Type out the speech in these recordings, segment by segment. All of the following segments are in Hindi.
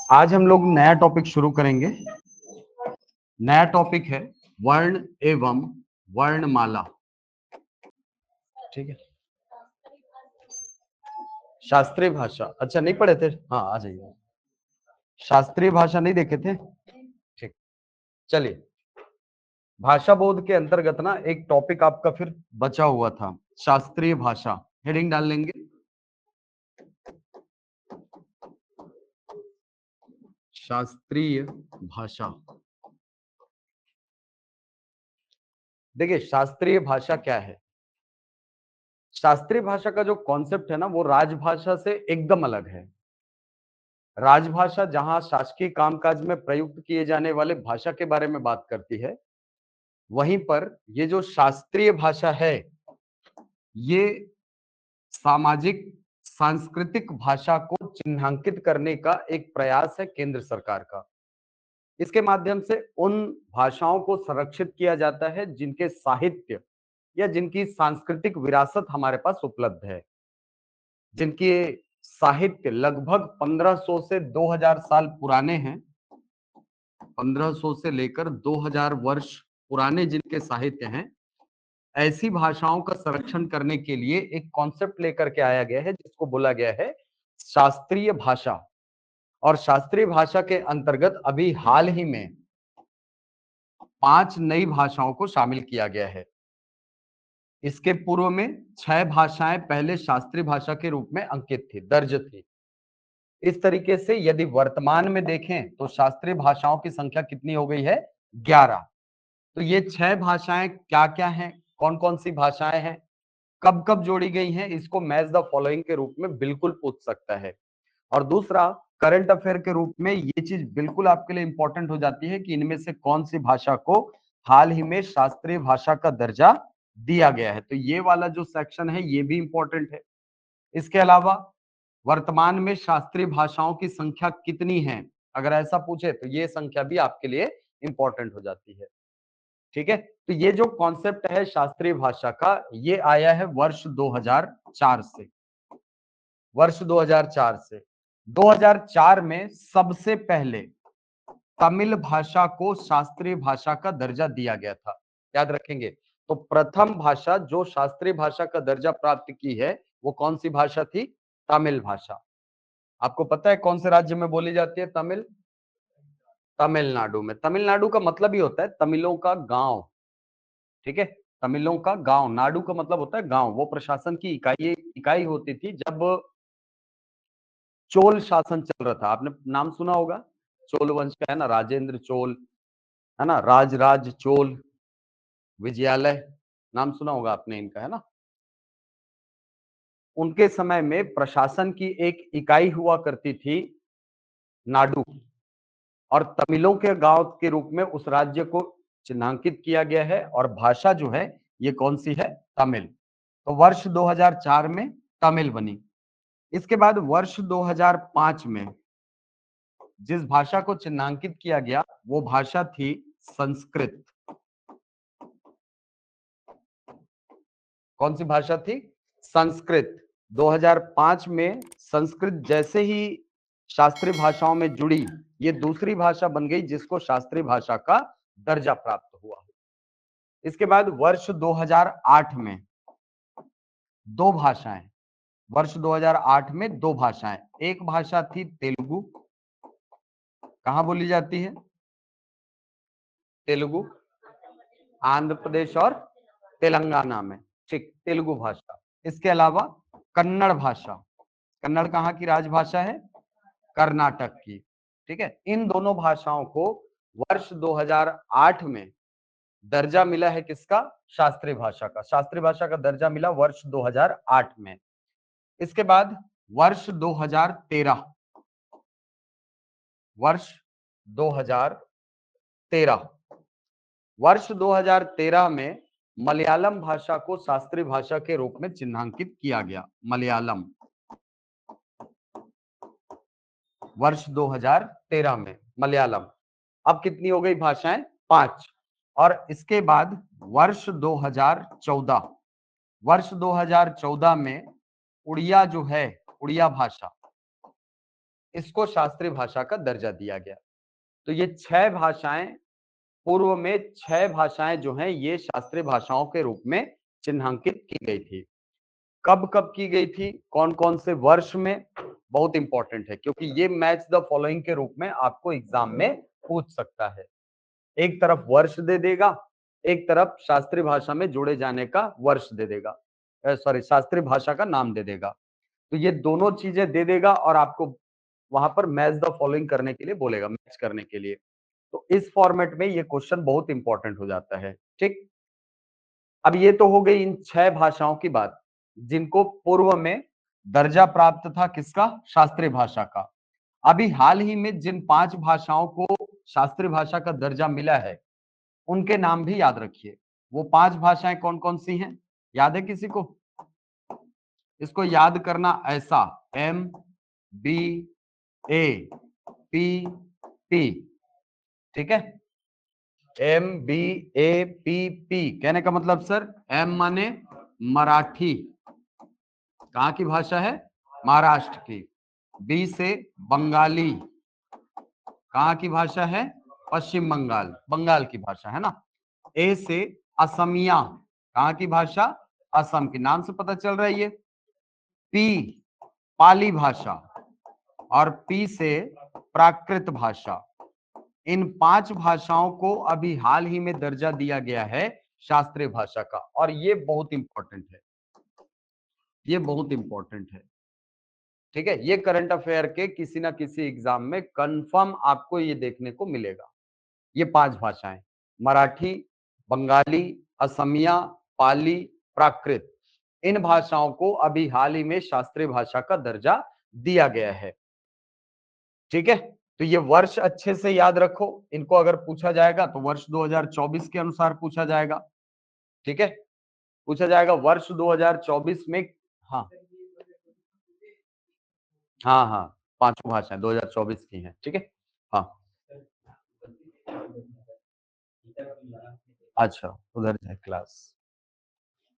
आज हम लोग नया टॉपिक शुरू करेंगे। नया टॉपिक है वर्ण एवं वर्णमाला। ठीक है, शास्त्रीय भाषा। अच्छा, नहीं पढ़े थे? हाँ, आ जाइए। शास्त्रीय भाषा नहीं देखे थे? ठीक, चलिए। भाषा बोध के अंतर्गत ना एक टॉपिक आपका फिर बचा हुआ था, शास्त्रीय भाषा। हेडिंग डाल लेंगे, शास्त्रीय भाषा। देखिए, शास्त्रीय भाषा क्या है? शास्त्रीय भाषा का जो कॉन्सेप्ट है ना, वो राजभाषा से एकदम अलग है। राजभाषा जहां शासकीय कामकाज में प्रयुक्त किए जाने वाले भाषा के बारे में बात करती है, वहीं पर ये जो शास्त्रीय भाषा है, ये सामाजिक सांस्कृतिक भाषा को चिन्हांकित करने का एक प्रयास है केंद्र सरकार का। इसके माध्यम से उन भाषाओं को संरक्षित किया जाता है जिनके साहित्य या जिनकी सांस्कृतिक विरासत हमारे पास उपलब्ध है, जिनके साहित्य लगभग 1500 से 2000 साल पुराने हैं। 1500 से लेकर 2000 वर्ष पुराने जिनके साहित्य हैं, ऐसी भाषाओं का संरक्षण करने के लिए एक कॉन्सेप्ट लेकर के आया गया है जिसको बोला गया है शास्त्रीय भाषा। और शास्त्रीय भाषा के अंतर्गत अभी हाल ही में 5 नई भाषाओं को शामिल किया गया है। इसके पूर्व में 6 भाषाएं पहले शास्त्रीय भाषा के रूप में अंकित थी, दर्ज थी। इस तरीके से यदि वर्तमान में देखें तो शास्त्रीय भाषाओं की संख्या कितनी हो गई है? 11। तो ये 6 भाषाएं क्या क्या हैं, कौन कौन सी भाषाएं हैं, कब कब जोड़ी गई हैं, इसको मैच द फॉलोइंग के रूप में बिल्कुल पूछ सकता है। और दूसरा, करंट अफेयर के रूप में ये चीज बिल्कुल आपके लिए इंपॉर्टेंट हो जाती है कि इनमें से कौन सी भाषा को हाल ही में शास्त्रीय भाषा का दर्जा दिया गया है। तो ये वाला जो सेक्शन है ये भी इंपॉर्टेंट है। इसके अलावा वर्तमान में शास्त्रीय भाषाओं की संख्या कितनी है, अगर ऐसा पूछे तो ये संख्या भी आपके लिए इंपॉर्टेंट हो जाती है। ठीक है, तो ये जो कॉन्सेप्ट है शास्त्रीय भाषा का, ये आया है वर्ष 2004 से। वर्ष 2004 से 2004 में सबसे पहले तमिल भाषा को शास्त्रीय भाषा का दर्जा दिया गया था। याद रखेंगे, तो प्रथम भाषा जो शास्त्रीय भाषा का दर्जा प्राप्त की है वो कौन सी भाषा थी? तमिल भाषा। आपको पता है कौन से राज्य में बोली जाती है तमिल? तमिलनाडु में। तमिलनाडु का मतलब ही होता है तमिलों का गांव। ठीक है, तमिलों का गांव। नाडु का मतलब होता है गांव। वो प्रशासन की इकाई होती थी जब चोल शासन चल रहा था। आपने नाम सुना होगा, चोल वंश का है ना, राजेंद्र चोल, है ना, राज चोल, विजयालय, नाम सुना होगा आपने इनका, है ना। उनके समय में प्रशासन की एक इकाई हुआ करती थी नाडु, और तमिलों के गांव के रूप में उस राज्य को चिन्हांकित किया गया है। और भाषा जो है ये कौन सी है? तमिल। तो वर्ष 2004 में तमिल बनी। इसके बाद वर्ष 2005 में जिस भाषा को चिन्हांकित किया गया वो भाषा थी संस्कृत। कौन सी भाषा थी? संस्कृत। 2005 में संस्कृत जैसे ही शास्त्रीय भाषाओं में जुड़ी, ये दूसरी भाषा बन गई जिसको शास्त्रीय भाषा का दर्जा प्राप्त हुआ। इसके बाद वर्ष 2008 में दो भाषाएं, वर्ष 2008 में दो भाषाएं। एक भाषा थी तेलुगु। कहां बोली जाती है तेलुगु? आंध्र प्रदेश और तेलंगाना में। ठीक, तेलुगु भाषा। इसके अलावा कन्नड़ भाषा। कन्नड़ कहाँ की राजभाषा है? कर्नाटक की। ठीक है, इन दोनों भाषाओं को वर्ष 2008 में दर्जा मिला है किसका? शास्त्रीय भाषा का। शास्त्रीय भाषा का दर्जा मिला वर्ष 2008 में। इसके बाद वर्ष 2013, वर्ष 2013, वर्ष 2013 में मलयालम भाषा को शास्त्रीय भाषा के रूप में चिन्हांकित किया गया। मलयालम, वर्ष 2013 में मलयालम। अब कितनी हो गई भाषाएं? 5। और इसके बाद वर्ष 2014, वर्ष 2014 में उड़िया जो है, उड़िया भाषा, इसको शास्त्रीय भाषा का दर्जा दिया गया। तो ये 6 भाषाएं, पूर्व में 6 भाषाएं जो हैं ये शास्त्रीय भाषाओं के रूप में चिन्हांकित की गई थी। कब कब की गई थी, कौन कौन से वर्ष में, बहुत इंपॉर्टेंट है क्योंकि ये मैच द फॉलोइंग के रूप में आपको एग्जाम में पूछ सकता है। एक तरफ वर्ष दे देगा, एक तरफ शास्त्रीय भाषा में जोड़े जाने का वर्ष दे देगा, सॉरी शास्त्रीय भाषा का नाम दे देगा। तो ये दोनों चीजें दे देगा और आपको वहां पर मैच द फॉलोइंग करने के लिए बोलेगा, मैच करने के लिए। तो इस फॉर्मेट में ये क्वेश्चन बहुत इंपॉर्टेंट हो जाता है। ठीक, अब ये तो हो गई इन 6 भाषाओं की बात जिनको पूर्व में दर्जा प्राप्त था किसका, शास्त्रीय भाषा का। अभी हाल ही में जिन 5 भाषाओं को शास्त्रीय भाषा का दर्जा मिला है उनके नाम भी याद रखिए। वो 5 भाषाएं कौन कौन सी हैं, याद है किसी को? इसको याद करना ऐसा, M B A P P, ठीक है। M B A P P कहने का मतलब सर, एम माने मराठी, कहाँ की भाषा है, महाराष्ट्र की। बी से बंगाली, कहाँ की भाषा है, पश्चिम बंगाल, बंगाल की भाषा है ना। ए से असमिया, कहाँ की भाषा, असम की, नाम से पता चल रहा है ये। पी पाली भाषा, और पी से प्राकृत भाषा। इन 5 भाषाओं को अभी हाल ही में दर्जा दिया गया है शास्त्रीय भाषा का, और ये बहुत इंपॉर्टेंट है, ये बहुत इंपॉर्टेंट है। ठीक है, ये करंट अफेयर के किसी ना किसी एग्जाम में कंफर्म आपको ये देखने को मिलेगा। ये 5 भाषाएं, मराठी, बंगाली, असमिया, पाली, प्राकृत, इन भाषाओं को अभी हाल ही में शास्त्रीय भाषा का दर्जा दिया गया है। ठीक है, तो ये वर्ष अच्छे से याद रखो, इनको अगर पूछा जाएगा तो वर्ष 2024 के अनुसार पूछा जाएगा। ठीक है, पूछा जाएगा वर्ष 2024 में। हाँ हाँ हाँ, 5 भाषाएं 2024 की हैं। ठीक है, हाँ अच्छा, उधर जाए क्लास।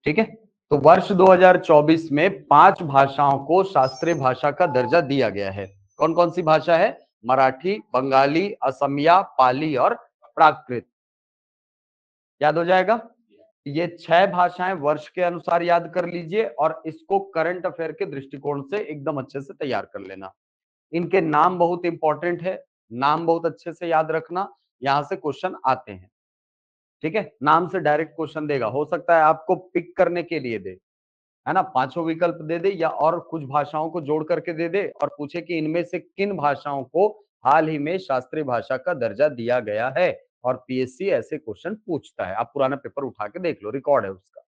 ठीक है, तो वर्ष 2024 में 5 भाषाओं को शास्त्रीय भाषा का दर्जा दिया गया है। कौन कौन सी भाषा है, मराठी, बंगाली, असमिया, पाली और प्राकृत। याद हो जाएगा। ये 6 भाषाएं वर्ष के अनुसार याद कर लीजिए और इसको करंट अफेयर के दृष्टिकोण से एकदम अच्छे से तैयार कर लेना। इनके नाम बहुत इंपॉर्टेंट है, नाम बहुत अच्छे से याद रखना, यहां से क्वेश्चन आते हैं। ठीक है, नाम से डायरेक्ट क्वेश्चन देगा, हो सकता है आपको पिक करने के लिए दे, है ना, 5 विकल्प दे दे या और कुछ भाषाओं को जोड़ करके दे दे और पूछे कि इनमें से किन भाषाओं को हाल ही में शास्त्रीय भाषा का दर्जा दिया गया है। और पीएससी ऐसे क्वेश्चन पूछता है, आप पुराना पेपर उठा के देख लो, रिकॉर्ड है उसका।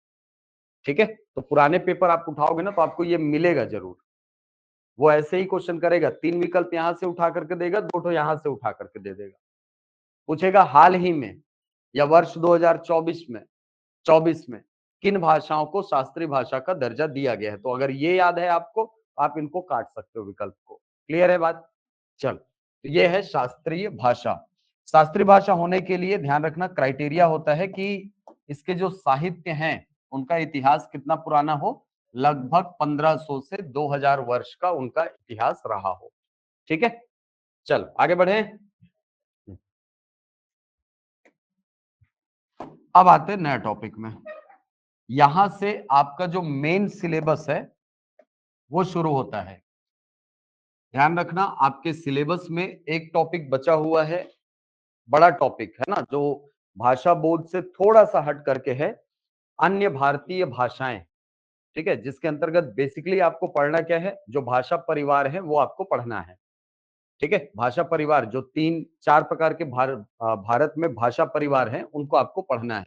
ठीक है, तो पुराने पेपर आप उठाओगे ना तो आपको ये मिलेगा जरूर। वो ऐसे ही क्वेश्चन करेगा, 3 विकल्प यहां से उठा करके देगा, 2 ठो यहां से उठा करके दे देगा। पूछेगा हाल ही में या वर्ष 2024 में 24 में किन भाषाओं को शास्त्रीय भाषा का दर्जा दिया गया है। तो अगर ये याद है आपको, आप इनको काट सकते हो विकल्प को। क्लियर है बात? चल, तो ये है शास्त्रीय भाषा। शास्त्रीय भाषा होने के लिए ध्यान रखना क्राइटेरिया होता है कि इसके जो साहित्य हैं उनका इतिहास कितना पुराना हो, लगभग 1500 से 2000 वर्ष का उनका इतिहास रहा हो। ठीक है, चल आगे बढ़े। अब आते हैं नया टॉपिक में। यहां से आपका जो मेन सिलेबस है वो शुरू होता है। ध्यान रखना, आपके सिलेबस में एक टॉपिक बचा हुआ है, बड़ा टॉपिक है ना, जो भाषा बोर्ड से थोड़ा सा हट करके है, अन्य भारतीय भाषाएं। ठीक है, जिसके अंतर्गत बेसिकली आपको पढ़ना क्या है, जो भाषा परिवार है वो आपको पढ़ना है। ठीक है, भाषा परिवार जो 3-4 प्रकार के भारत में भाषा परिवार हैं उनको आपको पढ़ना है।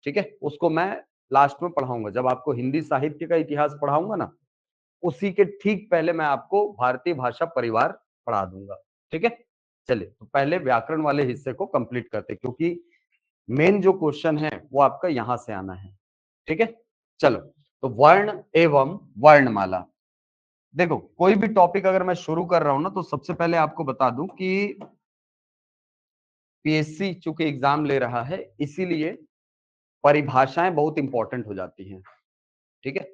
ठीक है, उसको मैं लास्ट में पढ़ाऊंगा, जब आपको हिंदी साहित्य का इतिहास पढ़ाऊंगा ना, उसी के ठीक पहले मैं आपको भारतीय भाषा परिवार पढ़ा दूंगा। ठीक है, चलिए तो पहले व्याकरण वाले हिस्से को कंप्लीट करते हैं, क्योंकि मेन जो क्वेश्चन है वो आपका यहां से आना है। ठीक है, चलो, तो वर्ण एवं वर्णमाला। देखो, कोई भी टॉपिक अगर मैं शुरू कर रहा हूं ना तो सबसे पहले आपको बता दूं कि पीएससी चूंकि एग्जाम ले रहा है, इसीलिए परिभाषाएं बहुत इंपॉर्टेंट हो जाती हैं। ठीक है,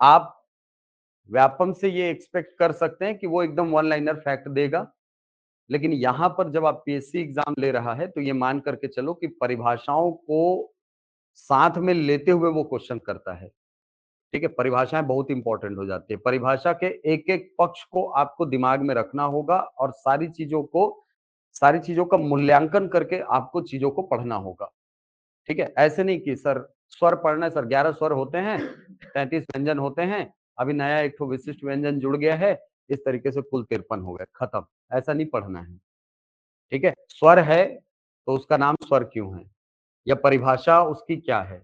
आप व्यापम से ये एक्सपेक्ट कर सकते हैं कि वो एकदम वन लाइनर फैक्ट देगा, लेकिन यहां पर जब आप पीएससी एग्जाम ले रहा है तो ये मान करके चलो कि परिभाषाओं को साथ में लेते हुए वो क्वेश्चन करता है। ठीक है, परिभाषाएं बहुत इंपॉर्टेंट हो जाती है। परिभाषा के एक एक पक्ष को आपको दिमाग में रखना होगा और सारी चीजों का मूल्यांकन करके आपको चीजों को पढ़ना होगा। ठीक है, ऐसे नहीं कि सर स्वर पढ़ना है, सर 11 स्वर होते हैं, 33 व्यंजन होते हैं, अभी नया एक तो विशिष्ट व्यंजन जुड़ गया है, इस तरीके से कुल 53 हो गए, खत्म। ऐसा नहीं पढ़ना है। ठीक है, स्वर है तो उसका नाम स्वर क्यों है, या परिभाषा उसकी क्या है,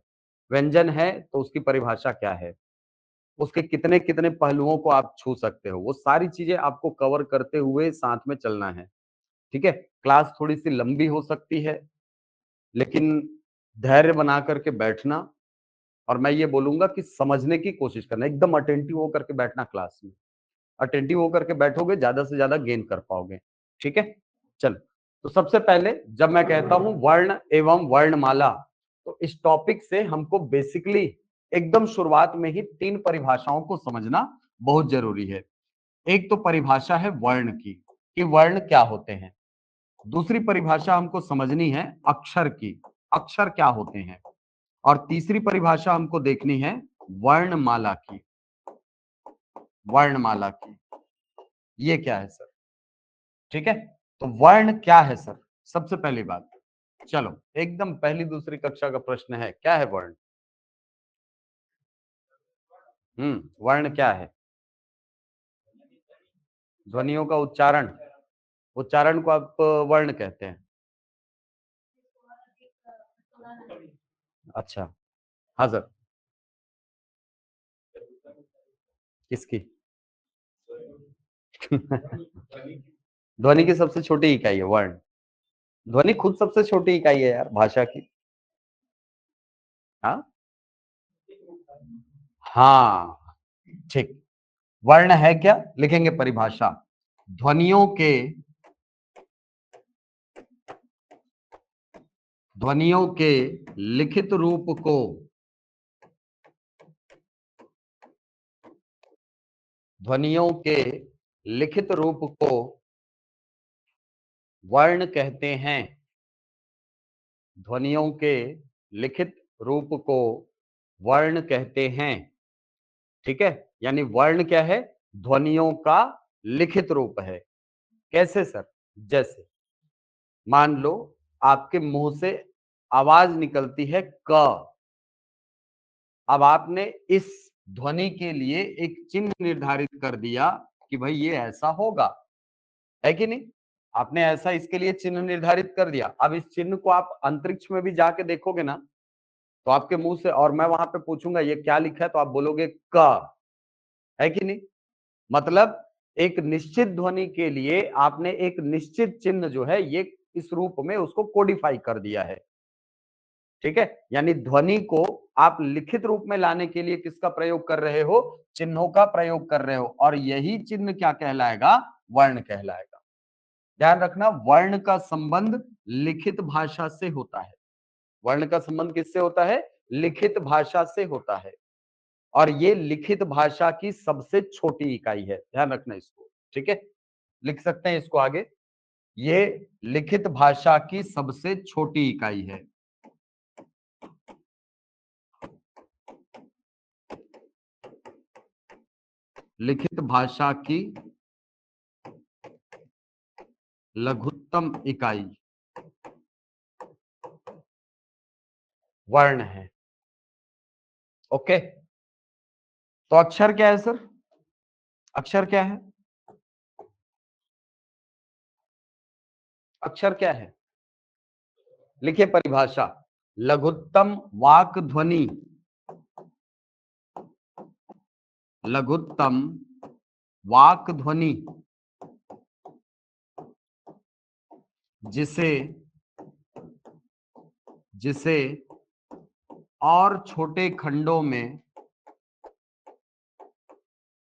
व्यंजन है तो उसकी परिभाषा क्या है, उसके कितने कितने पहलुओं को आप छू सकते हो, वो सारी चीजें आपको कवर करते हुए साथ में चलना है। ठीक है, क्लास थोड़ी सी लंबी हो सकती है, लेकिन धैर्य बना करके बैठना, और मैं ये बोलूंगा कि समझने की कोशिश करना, एकदम अटेंटिव होकर के बैठना क्लास में। अटेंटिव होकर के बैठोगे, ज्यादा से ज्यादा गेन कर पाओगे। ठीक है, चल। तो सबसे पहले जब मैं कहता हूं वर्ण एवं वर्णमाला, तो इस टॉपिक से हमको बेसिकली एकदम शुरुआत में ही 3 परिभाषाओं को समझना बहुत जरूरी है। एक तो परिभाषा है वर्ण की, कि वर्ण क्या होते हैं। दूसरी परिभाषा हमको समझनी है अक्षर की, अक्षर क्या होते हैं। और तीसरी परिभाषा हमको देखनी है वर्णमाला की, वर्णमाला की, ये क्या है सर। ठीक है, तो वर्ण क्या है सर, सबसे पहली बात, चलो एकदम पहली दूसरी कक्षा का प्रश्न है, क्या है वर्ण। वर्ण क्या है, ध्वनियों का उच्चारण, उच्चारण को आप वर्ण कहते हैं। अच्छा, हाँ सर, किसकी ध्वनि की सबसे छोटी इकाई है वर्ण। ध्वनि खुद सबसे छोटी इकाई है यार भाषा की। हाँ हाँ, ठीक। वर्ण है क्या, लिखेंगे परिभाषा, ध्वनियों के, ध्वनियों के लिखित रूप को, ध्वनियों के लिखित रूप को वर्ण कहते हैं। ध्वनियों के लिखित रूप को वर्ण कहते हैं। ठीक है, यानी वर्ण क्या है, ध्वनियों का लिखित रूप है। कैसे सर, जैसे मान लो आपके मुंह से आवाज निकलती है क, अब आपने इस ध्वनि के लिए एक चिन्ह निर्धारित कर दिया कि भाई ये ऐसा होगा, है कि नहीं। आपने ऐसा इसके लिए चिन्ह निर्धारित कर दिया। अब इस चिन्ह को आप अंतरिक्ष में भी जाके देखोगे ना, तो आपके मुंह से, और मैं वहां पे पूछूंगा ये क्या लिखा है, तो आप बोलोगे क, है कि नहीं। मतलब एक निश्चित ध्वनि के लिए आपने एक निश्चित चिन्ह जो है ये इस रूप में उसको कोडिफाई कर दिया है। ठीक है, यानी ध्वनि को आप लिखित रूप में लाने के लिए किसका प्रयोग कर रहे हो, चिन्हों का प्रयोग कर रहे हो, और यही चिन्ह क्या कहलाएगा, वर्ण कहलाएगा। ध्यान रखना, वर्ण का संबंध लिखित भाषा से होता है। वर्ण का संबंध किससे होता है, लिखित भाषा से होता है, और ये लिखित भाषा की सबसे छोटी इकाई है, ध्यान रखना इसको। ठीक है, लिख सकते हैं इसको आगे, ये लिखित भाषा की सबसे छोटी इकाई है। लिखित भाषा की लघुत्तम इकाई वर्ण है। ओके, तो अक्षर क्या है सर, अक्षर क्या है, अक्षर क्या है, लिखिए परिभाषा, लघुत्तम वाक ध्वनि, लघुत्तम वाक ध्वनि जिसे, जिसे और छोटे खंडों में,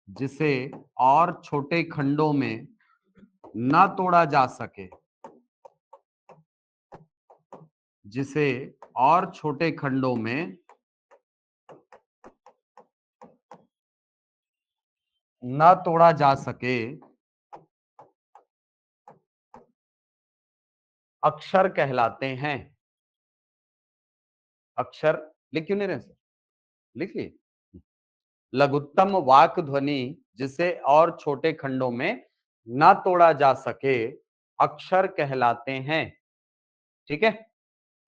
जिसे और छोटे खंडों में न तोड़ा जा सके, जिसे और छोटे खंडों में न तोड़ा जा सके अक्षर कहलाते हैं। अक्षर लिख क्यों नहीं रहे सर? लिख लिए। लघुत्तम वाक ध्वनि जिसे और छोटे खंडों में न तोड़ा जा सके अक्षर कहलाते हैं। ठीक है,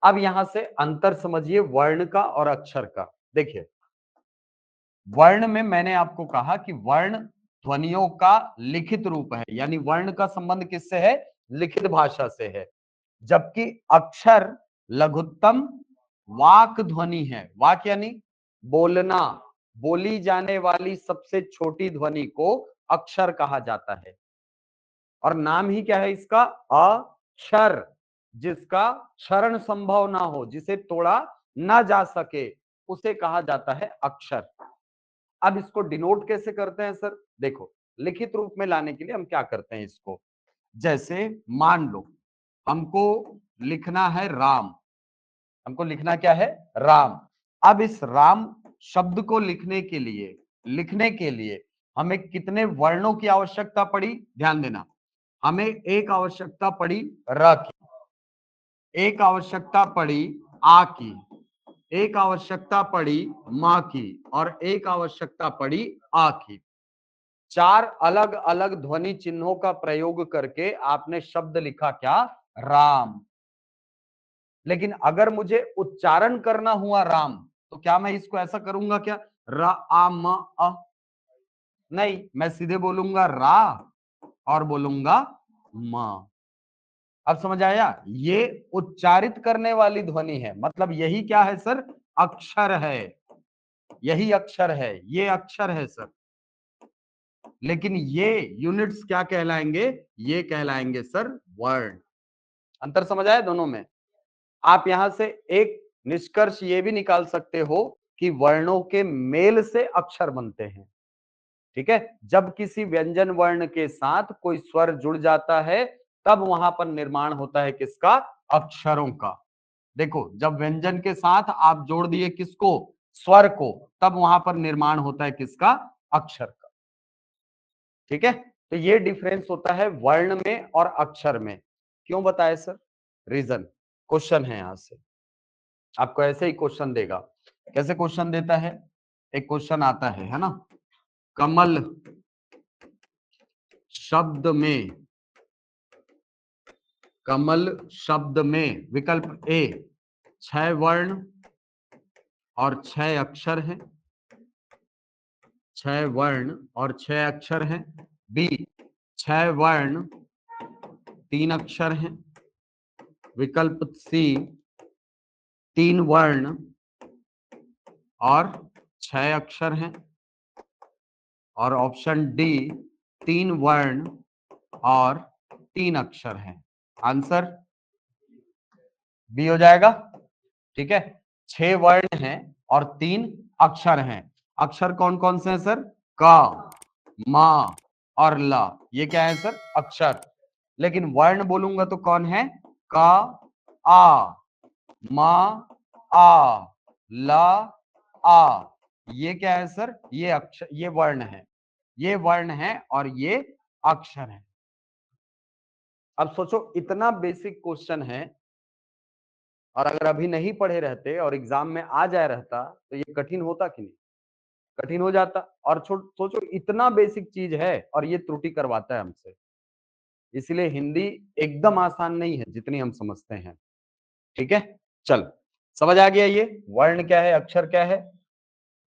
अब यहां से अंतर समझिए वर्ण का और अक्षर का। देखिए, वर्ण में मैंने आपको कहा कि वर्ण ध्वनियों का लिखित रूप है, यानी वर्ण का संबंध किससे है? लिखित भाषा से है। जबकि अक्षर लघुत्तम वाक ध्वनि है। वाक यानी बोलना, बोली जाने वाली सबसे छोटी ध्वनि को अक्षर कहा जाता है। और नाम ही क्या है इसका? अक्षर, जिसका क्षरण संभव ना हो, जिसे तोड़ा ना जा सके, उसे कहा जाता है अक्षर। अब इसको डिनोट कैसे करते हैं सर? देखो, लिखित रूप में लाने के लिए हम क्या करते हैं इसको, जैसे मान लो हमको लिखना है राम। हमको लिखना क्या है? राम। अब इस राम शब्द को लिखने के लिए हमें कितने वर्णों की आवश्यकता पड़ी? ध्यान देना, हमें एक आवश्यकता पड़ी र की, एक आवश्यकता पड़ी आ की, एक आवश्यकता पड़ी मां की, और एक आवश्यकता पड़ी आ की। चार अलग अलग ध्वनि चिन्हों का प्रयोग करके आपने शब्द लिखा क्या? राम। लेकिन अगर मुझे उच्चारण करना हुआ राम, तो क्या मैं इसको ऐसा करूंगा क्या? र आ म अ? नहीं, मैं सीधे बोलूंगा रा और बोलूंगा म। अब समझ आया? ये उच्चारित करने वाली ध्वनि है, मतलब यही क्या है सर? अक्षर है। यही अक्षर है, ये अक्षर है सर। लेकिन ये यूनिट्स क्या कहलाएंगे? ये कहलाएंगे सर वर्ण। अंतर समझ आया दोनों में? आप यहां से एक निष्कर्ष ये भी निकाल सकते हो कि वर्णों के मेल से अक्षर बनते हैं। ठीक है, जब किसी व्यंजन वर्ण के साथ कोई स्वर जुड़ जाता है, तब वहां पर निर्माण होता है किसका? अक्षरों का। देखो, जब व्यंजन के साथ आप जोड़ दिए किसको? स्वर को, तब वहां पर निर्माण होता है किसका? अक्षर का। ठीक है, तो ये डिफरेंस होता है वर्ण में और अक्षर में। क्यों बताए सर? रीजन, क्वेश्चन है यहां से, आपको ऐसे ही क्वेश्चन देगा। कैसे क्वेश्चन देता है? एक क्वेश्चन आता है ना, कमल शब्द में, कमल शब्द में विकल्प ए 6 वर्ण और 6 अक्षर हैं, 6 वर्ण और 6 अक्षर हैं। बी 6 वर्ण 3 अक्षर हैं। विकल्प सी 3 वर्ण और 6 अक्षर हैं। और ऑप्शन डी 3 वर्ण और 3 अक्षर हैं। आंसर बी हो जाएगा। ठीक है, 6 वर्ण हैं और 3 अक्षर हैं। अक्षर कौन कौन से हैं सर? क, म और ल, ये क्या है सर? अक्षर। लेकिन वर्ण बोलूंगा तो कौन है? क, आ, म, आ, ल, आ। ये क्या है सर? ये अक्षर, ये वर्ण है, ये वर्ण है और ये अक्षर है। अब सोचो, इतना बेसिक क्वेश्चन है, और अगर अभी नहीं पढ़े रहते और एग्जाम में आ जाए रहता, तो ये कठिन होता कि नहीं? कठिन हो जाता। और सोचो, इतना बेसिक चीज है और ये त्रुटि करवाता है हमसे। इसलिए हिंदी एकदम आसान नहीं है जितनी हम समझते हैं। ठीक है, चल, समझ आ गया ये वर्ण क्या है, अक्षर क्या है।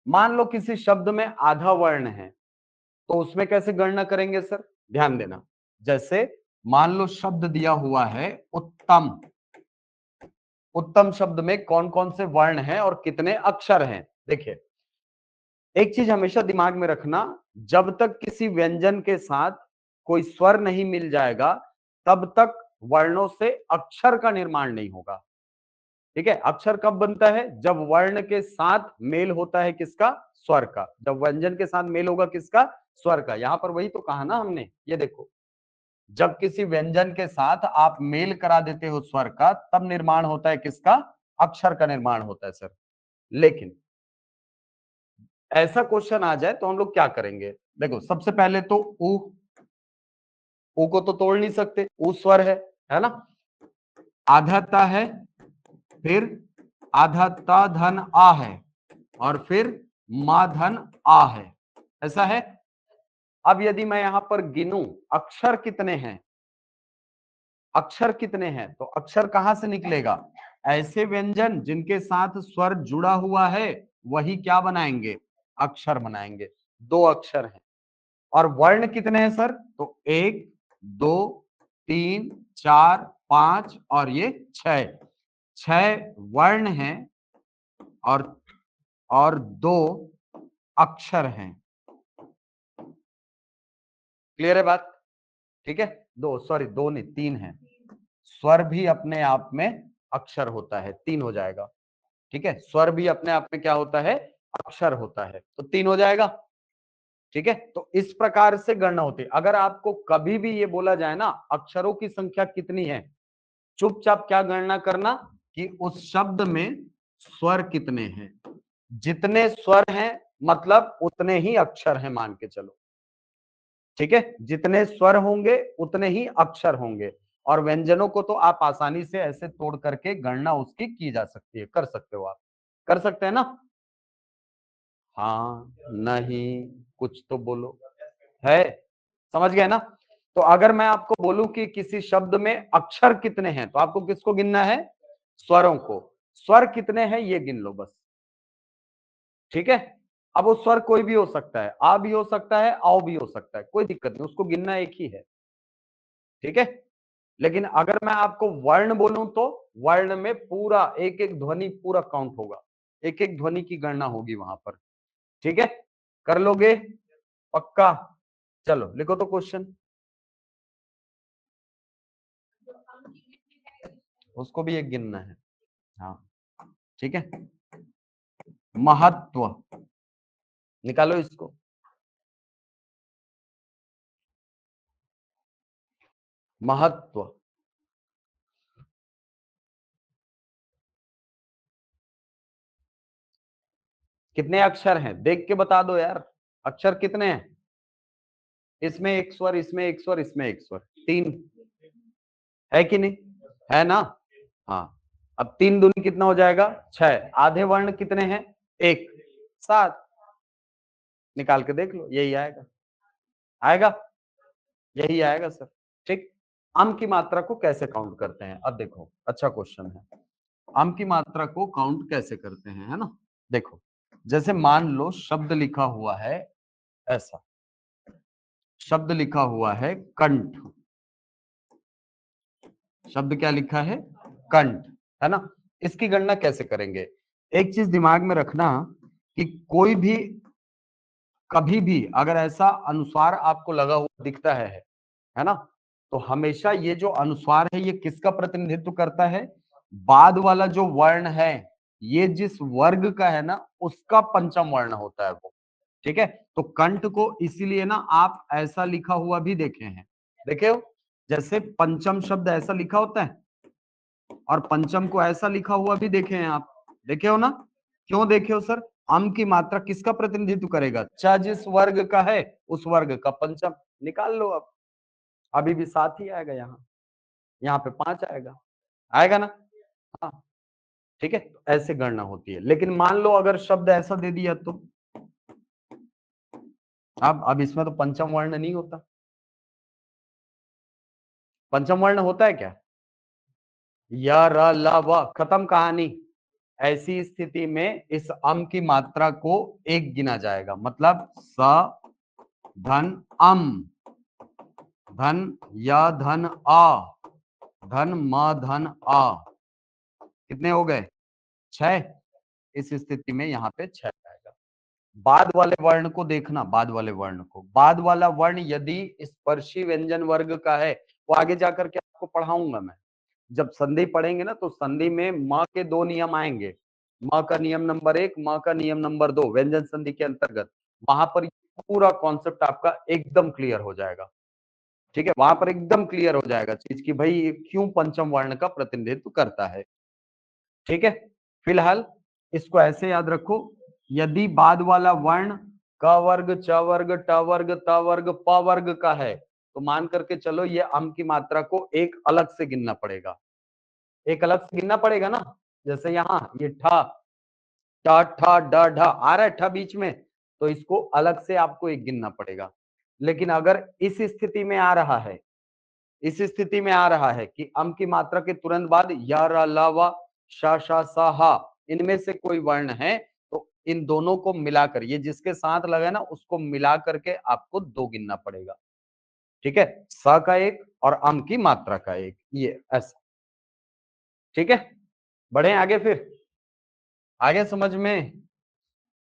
मान लो किसी शब्द में आधा वर्ण है, तो उसमें कैसे गणना करेंगे सर? ध्यान देना, जैसे मान लो शब्द दिया हुआ है उत्तम। उत्तम शब्द में कौन कौन से वर्ण हैं और कितने अक्षर हैं? देखिए, एक चीज हमेशा दिमाग में रखना, जब तक किसी व्यंजन के साथ कोई स्वर नहीं मिल जाएगा, तब तक वर्णों से अक्षर का निर्माण नहीं होगा। ठीक है, अक्षर कब बनता है? जब वर्ण के साथ मेल होता है किसका? स्वर का। जब व्यंजन के साथ मेल होगा किसका? स्वर का। यहां पर वही तो कहा ना हमने, ये देखो, जब किसी व्यंजन के साथ आप मेल करा देते हो स्वर का, तब निर्माण होता है किसका? अक्षर का निर्माण होता है सर। लेकिन ऐसा क्वेश्चन आ जाए तो हम लोग क्या करेंगे? देखो सबसे पहले तो ऊ को तो तोड़ नहीं सकते, ऊ स्वर है ना। आधा ता है, फिर आधा ता धन आ है, और फिर मा धन आ है, ऐसा है। अब यदि मैं यहां पर गिनूं अक्षर कितने हैं, अक्षर कितने हैं, तो अक्षर कहां से निकलेगा, ऐसे व्यंजन जिनके साथ स्वर जुड़ा हुआ है वही क्या बनाएंगे, अक्षर बनाएंगे। दो अक्षर हैं। और वर्ण कितने हैं सर, तो 1 2 3 4 5 और ये 6, 6 वर्ण हैं और 2 अक्षर हैं। क्लियर है बात, ठीक है। दो, सॉरी दो नहीं, 3 है। स्वर भी अपने आप में अक्षर होता है, 3 हो जाएगा, ठीक है। स्वर भी अपने आप में क्या होता है, अक्षर होता है, तो 3 हो जाएगा, ठीक है। तो इस प्रकार से गणना होती है। अगर आपको कभी भी ये बोला जाए ना अक्षरों की संख्या कितनी है, चुपचाप क्या गणना करना कि उस शब्द में स्वर कितने हैं। जितने स्वर हैं मतलब उतने ही अक्षर हैं, मान के चलो, ठीक है। जितने स्वर होंगे उतने ही अक्षर होंगे। और व्यंजनों को तो आप आसानी से ऐसे तोड़ करके गणना उसकी की जा सकती है, कर सकते हो आप, कर सकते हैं ना। हाँ नहीं, कुछ तो बोलो, है, समझ गए ना। तो अगर मैं आपको बोलूं कि किसी शब्द में अक्षर कितने हैं, तो आपको किसको गिनना है, स्वरों को। स्वर कितने हैं ये गिन लो बस, ठीक है। अब वो स्वर कोई भी हो सकता है, आ भी हो सकता है, आओ भी हो सकता है, कोई दिक्कत नहीं, उसको गिनना एक ही है, ठीक है। लेकिन अगर मैं आपको वर्ण बोलूं तो वर्ण में पूरा एक एक ध्वनि पूरा काउंट होगा, एक एक ध्वनि की गणना होगी वहां पर, ठीक है। कर लोगे पक्का, चलो लिखो तो क्वेश्चन। उसको भी एक गिनना है, हाँ, ठीक है। महत्व निकालो इसको, महत्व कितने अक्षर हैं देख के बता दो यार, अक्षर कितने हैं, इसमें एक स्वर, इसमें एक स्वर, इसमें एक स्वर, 3 है कि नहीं, है ना। हाँ, अब 3 दूनी कितना हो जाएगा, 6। आधे वर्ण कितने हैं, 1, 7, निकाल के देख लो, यही आएगा, आएगा, यही आएगा सर, ठीक। अम की मात्रा को कैसे काउंट करते हैं, अब देखो अच्छा क्वेश्चन है। अम की मात्रा को काउंट कैसे करते हैं, है ना। देखो जैसे मान लो शब्द लिखा हुआ है ऐसा, शब्द लिखा हुआ है कंठ, शब्द क्या लिखा है, कंठ, है ना। इसकी गणना कैसे करेंगे, एक चीज दिमाग में रखना कि कोई भी कभी भी अगर ऐसा अनुस्वार आपको लगा हुआ दिखता है ना, तो हमेशा ये जो अनुस्वार है ये किसका प्रतिनिधित्व करता है, बाद वाला जो वर्ण है ये जिस वर्ग का है ना उसका पंचम वर्ण होता है वो, ठीक है। तो कंठ को इसीलिए ना आप ऐसा लिखा हुआ भी देखे हैं, देखे हो, जैसे पंचम शब्द ऐसा लिखा होता है और पंचम को ऐसा लिखा हुआ भी देखे हैं आप, देखे हो ना। क्यों देखे हो सर, अम की मात्रा किसका प्रतिनिधित्व करेगा, च जिस वर्ग का है उस वर्ग का पंचम, निकाल लो अब, अभी भी 7 ही आएगा, यहाँ पे 5 आएगा, आएगा ना। हाँ, ठीक है, तो ऐसे गणना होती है। लेकिन मान लो अगर शब्द ऐसा दे दिया तो अब इसमें तो पंचम वर्ण नहीं होता, पंचम वर्ण होता है क्या, य र ल व, खत्म कहानी। ऐसी स्थिति में इस अम की मात्रा को 1 गिना जाएगा, मतलब स धन अम धन य धन अ धन म धन अ, कितने हो गए, 6। इस स्थिति में यहाँ पे 6 आएगा। बाद वाले वर्ण को देखना, बाद वाले वर्ण को, बाद वाला वर्ण यदि स्पर्शी व्यंजन वर्ग का है, वो आगे जाकर के आपको पढ़ाऊंगा मैं, जब संधि पढ़ेंगे ना तो संधि में म के 2 नियम आएंगे, म का नियम नंबर 1, म का नियम नंबर 2, व्यंजन संधि के अंतर्गत, वहां पर पूरा कॉन्सेप्ट आपका एकदम क्लियर हो जाएगा, ठीक है। वहां पर एकदम क्लियर हो जाएगा चीज की भाई ये क्यों पंचम वर्ण का प्रतिनिधित्व करता है, ठीक है। फिलहाल इसको ऐसे याद रखो, यदि बाद वाला वर्ण क वर्ग, च वर्ग, ट वर्ग, त वर्ग, प वर्ग का है, तो मान करके चलो ये अम की मात्रा को एक अलग से गिनना पड़ेगा, एक अलग से गिनना पड़ेगा ना। जैसे यहाँ ये ठ, ट ठ ड ढ आ रहा है ठ बीच में, तो इसको अलग से आपको एक गिनना पड़ेगा। लेकिन अगर इस स्थिति में आ रहा है, इस स्थिति में आ रहा है कि अम की मात्रा के तुरंत बाद य र ल व श श स ह इनमें से कोई वर्ण है, तो इन दोनों को मिलाकर, ये जिसके साथ लगा ना उसको मिला करके आपको दो गिनना पड़ेगा। ठीक है, स का एक और अम की मात्रा का एक, ये ऐसा। ठीक है, बढ़े आगे फिर, आगे समझ में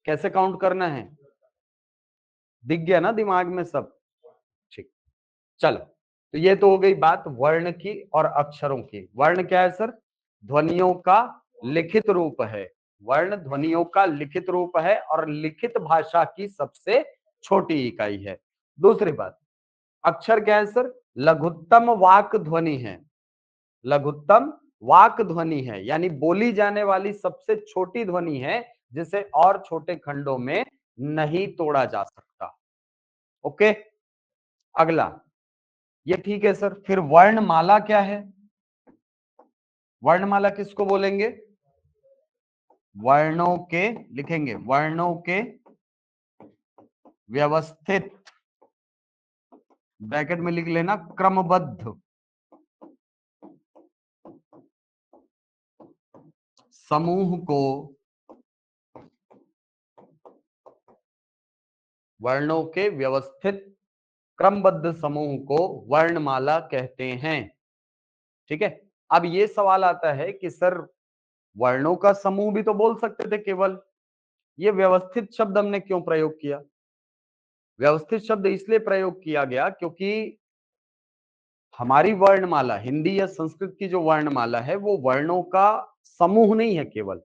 कैसे काउंट करना है, दिख गया ना दिमाग में सब। ठीक, चलो, तो ये तो हो गई बात वर्ण की और अक्षरों की। वर्ण क्या है सर? ध्वनियों का लिखित रूप है। वर्ण ध्वनियों का लिखित रूप है और लिखित भाषा की सबसे छोटी इकाई है। दूसरी बात, अक्षर क्या है सर? लघुत्तम वाक ध्वनि है, लघुत्तम वाक ध्वनि है, यानी बोली जाने वाली सबसे छोटी ध्वनि है, जिसे और छोटे खंडों में नहीं तोड़ा जा सकता। ओके, अगला, ये ठीक है सर। फिर वर्णमाला क्या है? वर्णमाला किसको बोलेंगे? वर्णों के, लिखेंगे वर्णों के व्यवस्थित, ब्रैकेट में लिख लेना, क्रमबद्ध समूह को वर्णों के व्यवस्थित क्रमबद्ध समूह को वर्णमाला कहते हैं। ठीक है, अब ये सवाल आता है कि सर वर्णों का समूह भी तो बोल सकते थे केवल, ये व्यवस्थित शब्द हमने क्यों प्रयोग किया? व्यवस्थित शब्द इसलिए प्रयोग किया गया क्योंकि हमारी वर्णमाला, हिंदी या संस्कृत की जो वर्णमाला है वो वर्णों का समूह नहीं है केवल,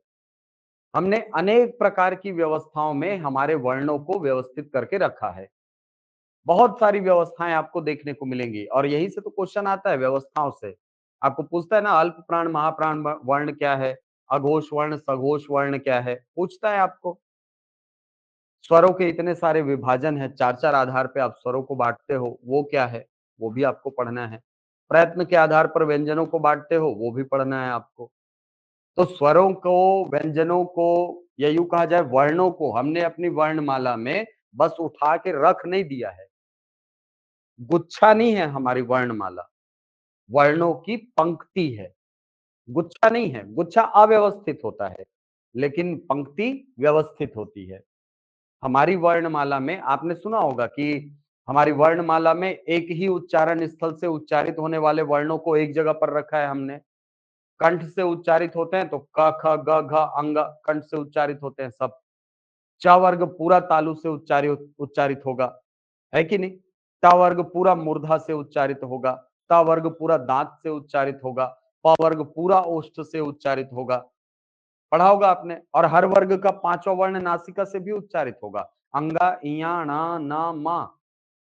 हमने अनेक प्रकार की व्यवस्थाओं में हमारे वर्णों को व्यवस्थित करके रखा है। बहुत सारी व्यवस्थाएं आपको देखने को मिलेंगी और यही से तो क्वेश्चन आता है व्यवस्थाओं से। आपको पूछता है ना अल्प प्राण महाप्राण वर्ण क्या है, अघोष वर्ण सघोष वर्ण क्या है, पूछता है आपको। स्वरों के इतने सारे विभाजन है, चार चार आधार पे आप स्वरों को बांटते हो, वो क्या है, वो भी आपको पढ़ना है। प्रयत्न के आधार पर व्यंजनों को बांटते हो, वो भी पढ़ना है आपको। तो स्वरों को, व्यंजनों को, या यूं कहा जाए वर्णों को हमने अपनी वर्णमाला में बस उठा के रख नहीं दिया है, गुच्छा नहीं है हमारी वर्णमाला, वर्णों की पंक्ति है, गुच्छा नहीं है। गुच्छा अव्यवस्थित होता है लेकिन पंक्ति व्यवस्थित होती है। हमारी वर्णमाला में आपने सुना होगा कि हमारी वर्णमाला में एक ही उच्चारण स्थल से उच्चारित होने वाले वर्णों को एक जगह पर रखा है हमने। कंठ से उच्चारित होते हैं तो क ख ग घ अंग कंठ से उच्चारित होते हैं सब। च वर्ग पूरा तालु से उच्चारित उच्चारित होगा, है कि नहीं? ट वर्ग पूरा मूर्धा से उच्चारित होगा, त वर्ग पूरा दांत से उच्चारित होगा, प वर्ग पूरा ओष्ठ से उच्चारित होगा। पढ़ा होगा आपने। और हर वर्ग का पांचवा वर्ण नासिका से भी उच्चारित होगा। अंगा, इया, ण, न, म,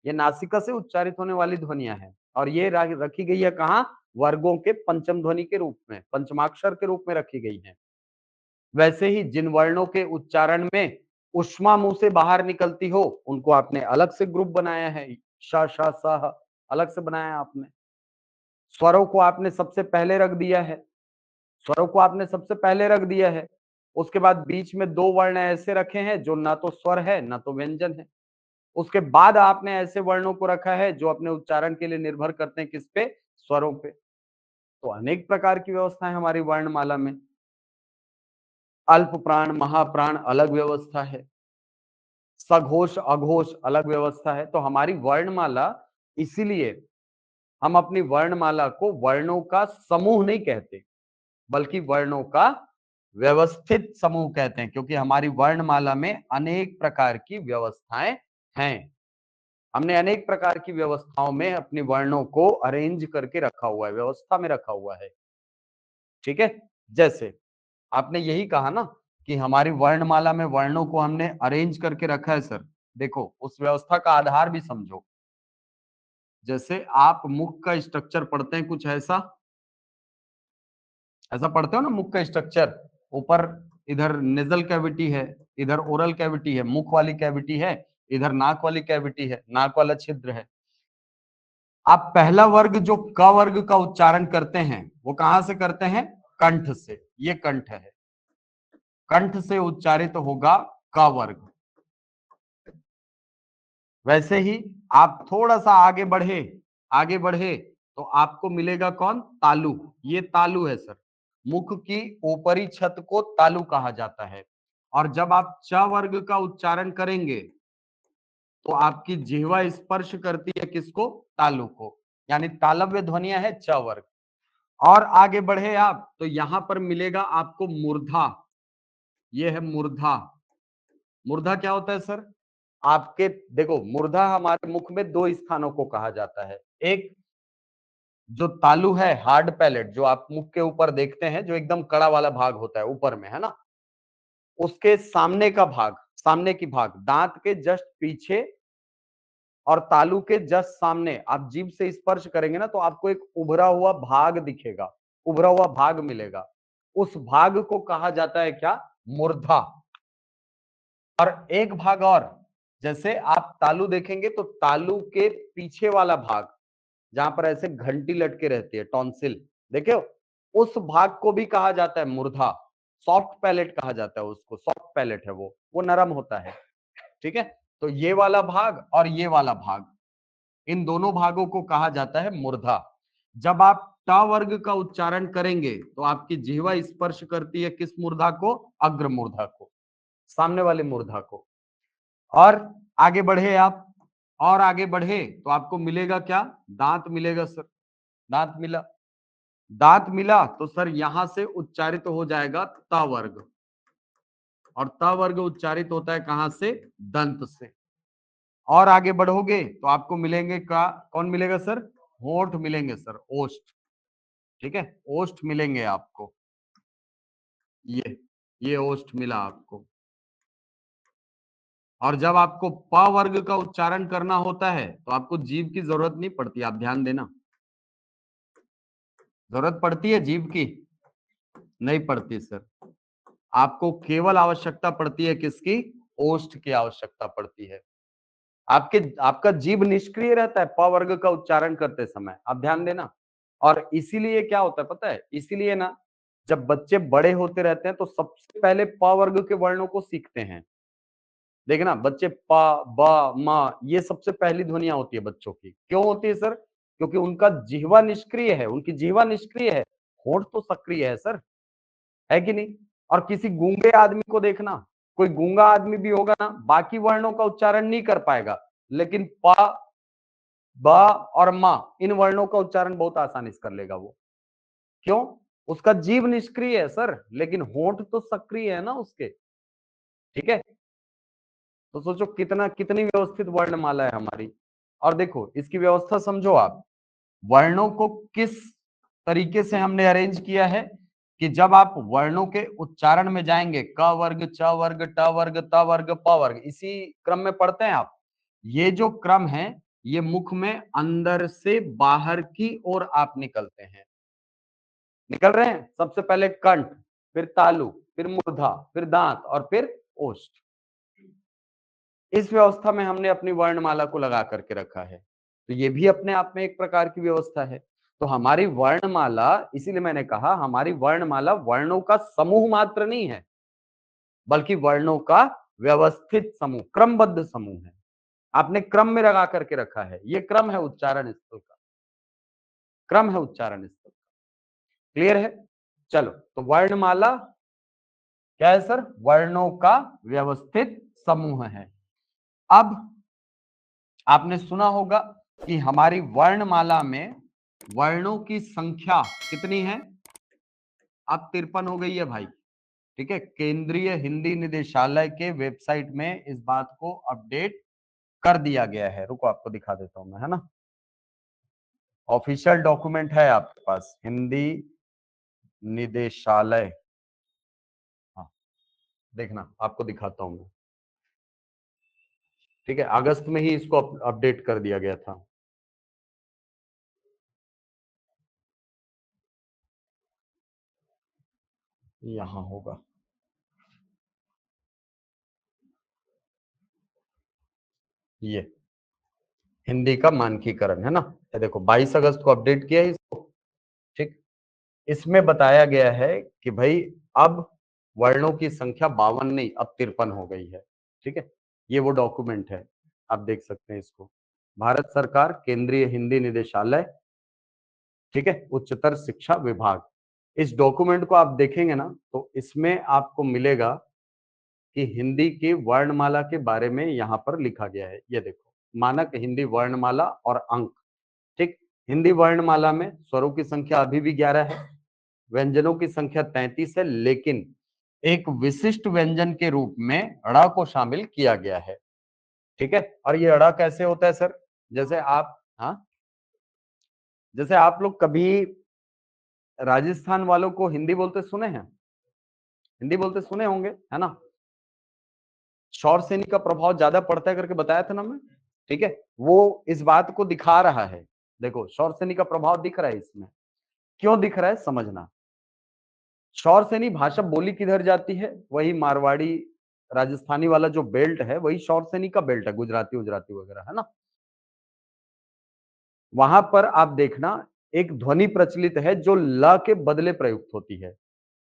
ये नासिका से उच्चारित होने वाली ध्वनियां हैं और ये रखी गई है कहाँ? वर्गों के पंचम ध्वनि के रूप में, पंचमाक्षर के रूप में रखी गई है। वैसे ही जिन वर्णों के उच्चारण में उष्मा मुंह से बाहर निकलती हो उनको आपने अलग से ग्रुप बनाया है, श श स ह अलग से बनाया आपने। स्वरों को आपने सबसे पहले रख दिया है, स्वरों को आपने सबसे पहले रख दिया है। उसके बाद बीच में दो वर्ण ऐसे रखे हैं जो ना तो स्वर है ना तो व्यंजन है। उसके बाद आपने ऐसे वर्णों को रखा है जो अपने उच्चारण के लिए निर्भर करते हैं किस पे? स्वरों पे। तो अनेक प्रकार की व्यवस्थाएं हमारी वर्णमाला में। अल्प प्राण महाप्राण अलग व्यवस्था है, सघोष अघोष अलग व्यवस्था है। तो हमारी वर्णमाला, इसीलिए हम अपनी वर्णमाला को वर्णों का समूह नहीं कहते बल्कि वर्णों का व्यवस्थित समूह कहते हैं, क्योंकि हमारी वर्णमाला में अनेक प्रकार की व्यवस्थाएं हैं। हमने अनेक प्रकार की व्यवस्थाओं में अपने वर्णों को अरेंज करके रखा हुआ है, व्यवस्था में रखा हुआ है। ठीक है, जैसे आपने यही कहा ना कि हमारी वर्णमाला में वर्णों को हमने अरेंज करके रखा है सर। देखो उस व्यवस्था का आधार भी समझो। जैसे आप मुख का स्ट्रक्चर पढ़ते हैं कुछ ऐसा, ऐसा पढ़ते हो ना मुख का स्ट्रक्चर, ऊपर इधर नेजल कैविटी है, इधर ओरल कैविटी है, मुख वाली कैविटी है, इधर नाक वाली कैविटी है, नाक वाला छिद्र है। आप पहला वर्ग जो क वर्ग का उच्चारण करते हैं वो कहां से करते हैं? कंठ से। ये कंठ है, कंठ से उच्चारित होगा क वर्ग। वैसे ही आप थोड़ा सा आगे बढ़े, आगे बढ़े तो आपको मिलेगा कौन? तालु। ये तालु है सर। मुख की ऊपरी छत को तालु कहा जाता है। और जब आप च वर्ग का उच्चारण करेंगे तो आपकी जिह्वा स्पर्श करती है किसको? तालु को, यानी तालव्य ध्वनियां है च वर्ग। और आगे बढ़े आप तो यहां पर मिलेगा आपको मूर्धा। ये है मूर्धा। मूर्धा क्या होता है सर? आपके देखो, मूर्धा हमारे मुख में दो स्थानों को कहा जाता है। एक जो तालु है, हार्ड पैलेट, जो आप मुख के ऊपर देखते हैं, जो एकदम कड़ा वाला भाग होता है ऊपर में, है ना, उसके सामने का भाग, सामने की भाग, दांत के जस्ट पीछे और तालु के जस्ट सामने आप जीभ से स्पर्श करेंगे ना तो आपको एक उभरा हुआ भाग दिखेगा, उभरा हुआ भाग मिलेगा। उस भाग को कहा जाता है क्या? मूर्धा। और एक भाग और, जैसे आप तालु देखेंगे तो तालु के पीछे वाला भाग जहां पर ऐसे घंटी लटके रहती है, टॉन्सिल, देखे हो, उस भाग को भी कहा जाता है मूर्धा। सॉफ्ट पैलेट कहा जाता है उसको, सॉफ्ट पैलेट है वो नरम होता है। ठीक है, तो ये वाला भाग और ये वाला भाग, इन दोनों भागों को कहा जाता है मूर्धा। जब आप ट वर्ग का उच्चारण करेंगे तो आपकी जिह्वा स्पर्श करती है किस मूर्धा को? अग्र मूर्धा को, सामने वाले मूर्धा को। और आगे बढ़े आप, और आगे बढ़े तो आपको मिलेगा क्या? दांत मिलेगा सर। दांत मिला, दांत मिला तो सर यहां से उच्चारित हो जाएगा त वर्ग। और त वर्ग उच्चारित होता है कहां से? दंत से। और आगे बढ़ोगे तो आपको मिलेंगे का, कौन मिलेगा सर? होंठ मिलेंगे सर, ओष्ठ। ठीक है, ओष्ठ मिलेंगे आपको। ये ओष्ठ मिला आपको। और जब आपको प वर्ग का उच्चारण करना होता है तो आपको जीभ की जरूरत नहीं पड़ती, आप ध्यान देना। जरूरत पड़ती है जीभ की? नहीं पड़ती सर। आपको केवल आवश्यकता पड़ती है किसकी? ओष्ठ की आवश्यकता पड़ती है। आपका जीभ निष्क्रिय रहता है प वर्ग का उच्चारण करते समय, आप ध्यान देना। और इसीलिए क्या होता है पता है? इसीलिए ना, जब बच्चे बड़े होते रहते हैं तो सबसे पहले प वर्ग के वर्णों को सीखते हैं। देखना, बच्चे प, ब, म, ये सबसे पहली ध्वनियां होती है बच्चों की। क्यों होती है सर? क्योंकि उनका जिह्वा निष्क्रिय है, उनकी जिह्वा निष्क्रिय है, होंठ तो सक्रिय है सर, है कि नहीं? और किसी गूंगे आदमी को देखना, कोई गूंगा आदमी भी होगा ना, बाकी वर्णों का उच्चारण नहीं कर पाएगा, लेकिन प, ब और म, इन वर्णों का उच्चारण बहुत आसानी से कर लेगा वो। क्यों? उसका जीभ निष्क्रिय है सर, लेकिन होंठ तो सक्रिय है ना उसके। ठीक है, तो सोचो कितना, कितनी व्यवस्थित वर्णमाला है हमारी। और देखो इसकी व्यवस्था समझो आप, वर्णों को किस तरीके से हमने अरेंज किया है कि जब आप वर्णों के उच्चारण में जाएंगे, क वर्ग, च वर्ग, ट वर्ग, त वर्ग, प वर्ग, इसी क्रम में पढ़ते हैं आप। ये जो क्रम है ये मुख में अंदर से बाहर की ओर आप निकलते हैं, निकल रहे हैं। सबसे पहले कंठ, फिर तालु, फिर मूर्धा, फिर दांत और फिर ओष्ठ। इस व्यवस्था में हमने अपनी वर्णमाला को लगा करके रखा है। तो ये भी अपने आप में एक प्रकार की व्यवस्था है। तो हमारी वर्णमाला, इसीलिए मैंने कहा हमारी वर्णमाला वर्णों का समूह मात्र नहीं है, बल्कि वर्णों का व्यवस्थित समूह, क्रमबद्ध समूह है। आपने क्रम में लगा करके रखा है, ये क्रम है उच्चारण स्थल का, क्रम है उच्चारण स्थल का। क्लियर है? चलो, तो वर्णमाला क्या है सर? वर्णों का व्यवस्थित समूह है। अब आपने सुना होगा कि हमारी वर्णमाला में वर्णों की संख्या कितनी है? अब 53 हो गई है भाई। ठीक है, केंद्रीय हिंदी निदेशालय के वेबसाइट में इस बात को अपडेट कर दिया गया है। रुको आपको दिखा देता हूं मैं, है ना, ऑफिशियल डॉक्यूमेंट है आपके पास, हिंदी निदेशालय। हाँ, देखना आपको दिखाता हूं मैं। ठीक है, अगस्त में ही इसको अपडेट कर दिया गया था। यहां होगा, ये हिंदी का मानकीकरण है ना, ये देखो 22 अगस्त को अपडेट किया है इसको। ठीक, इसमें बताया गया है कि भाई अब वर्णों की संख्या 52 नहीं, अब 53 हो गई है। ठीक है, ये वो डॉक्यूमेंट है, आप देख सकते हैं इसको। भारत सरकार केंद्रीय हिंदी निदेशालय, ठीक है, उच्चतर शिक्षा विभाग। इस डॉक्यूमेंट को आप देखेंगे ना तो इसमें आपको मिलेगा कि हिंदी की वर्णमाला के बारे में यहाँ पर लिखा गया है। ये देखो, मानक हिंदी वर्णमाला और अंक। ठीक, हिंदी वर्णमाला में स्वरों की संख्या अभी भी 11 है, व्यंजनों की संख्या 33 है, लेकिन एक विशिष्ट व्यंजन के रूप में ड़ को शामिल किया गया है। ठीक है, और ये ड़ कैसे होता है सर? जैसे आप, हाँ, जैसे आप लोग कभी राजस्थान वालों को हिंदी बोलते सुने हैं? हिंदी बोलते सुने होंगे, है ना? शौर सैनी का प्रभाव ज्यादा पड़ता है करके बताया था ना मैं। ठीक है, वो इस बात को दिखा रहा है। देखो, शौर सैनी का प्रभाव दिख रहा है इसमें। क्यों दिख रहा है समझना। शौर सैनी भाषा बोली किधर जाती है? वही मारवाड़ी राजस्थानी वाला जो बेल्ट है वही शौर सैनी का बेल्ट है, गुजराती गुजराती वगैरह, है ना? वहां पर आप देखना एक ध्वनि प्रचलित है जो ल के बदले प्रयुक्त होती है।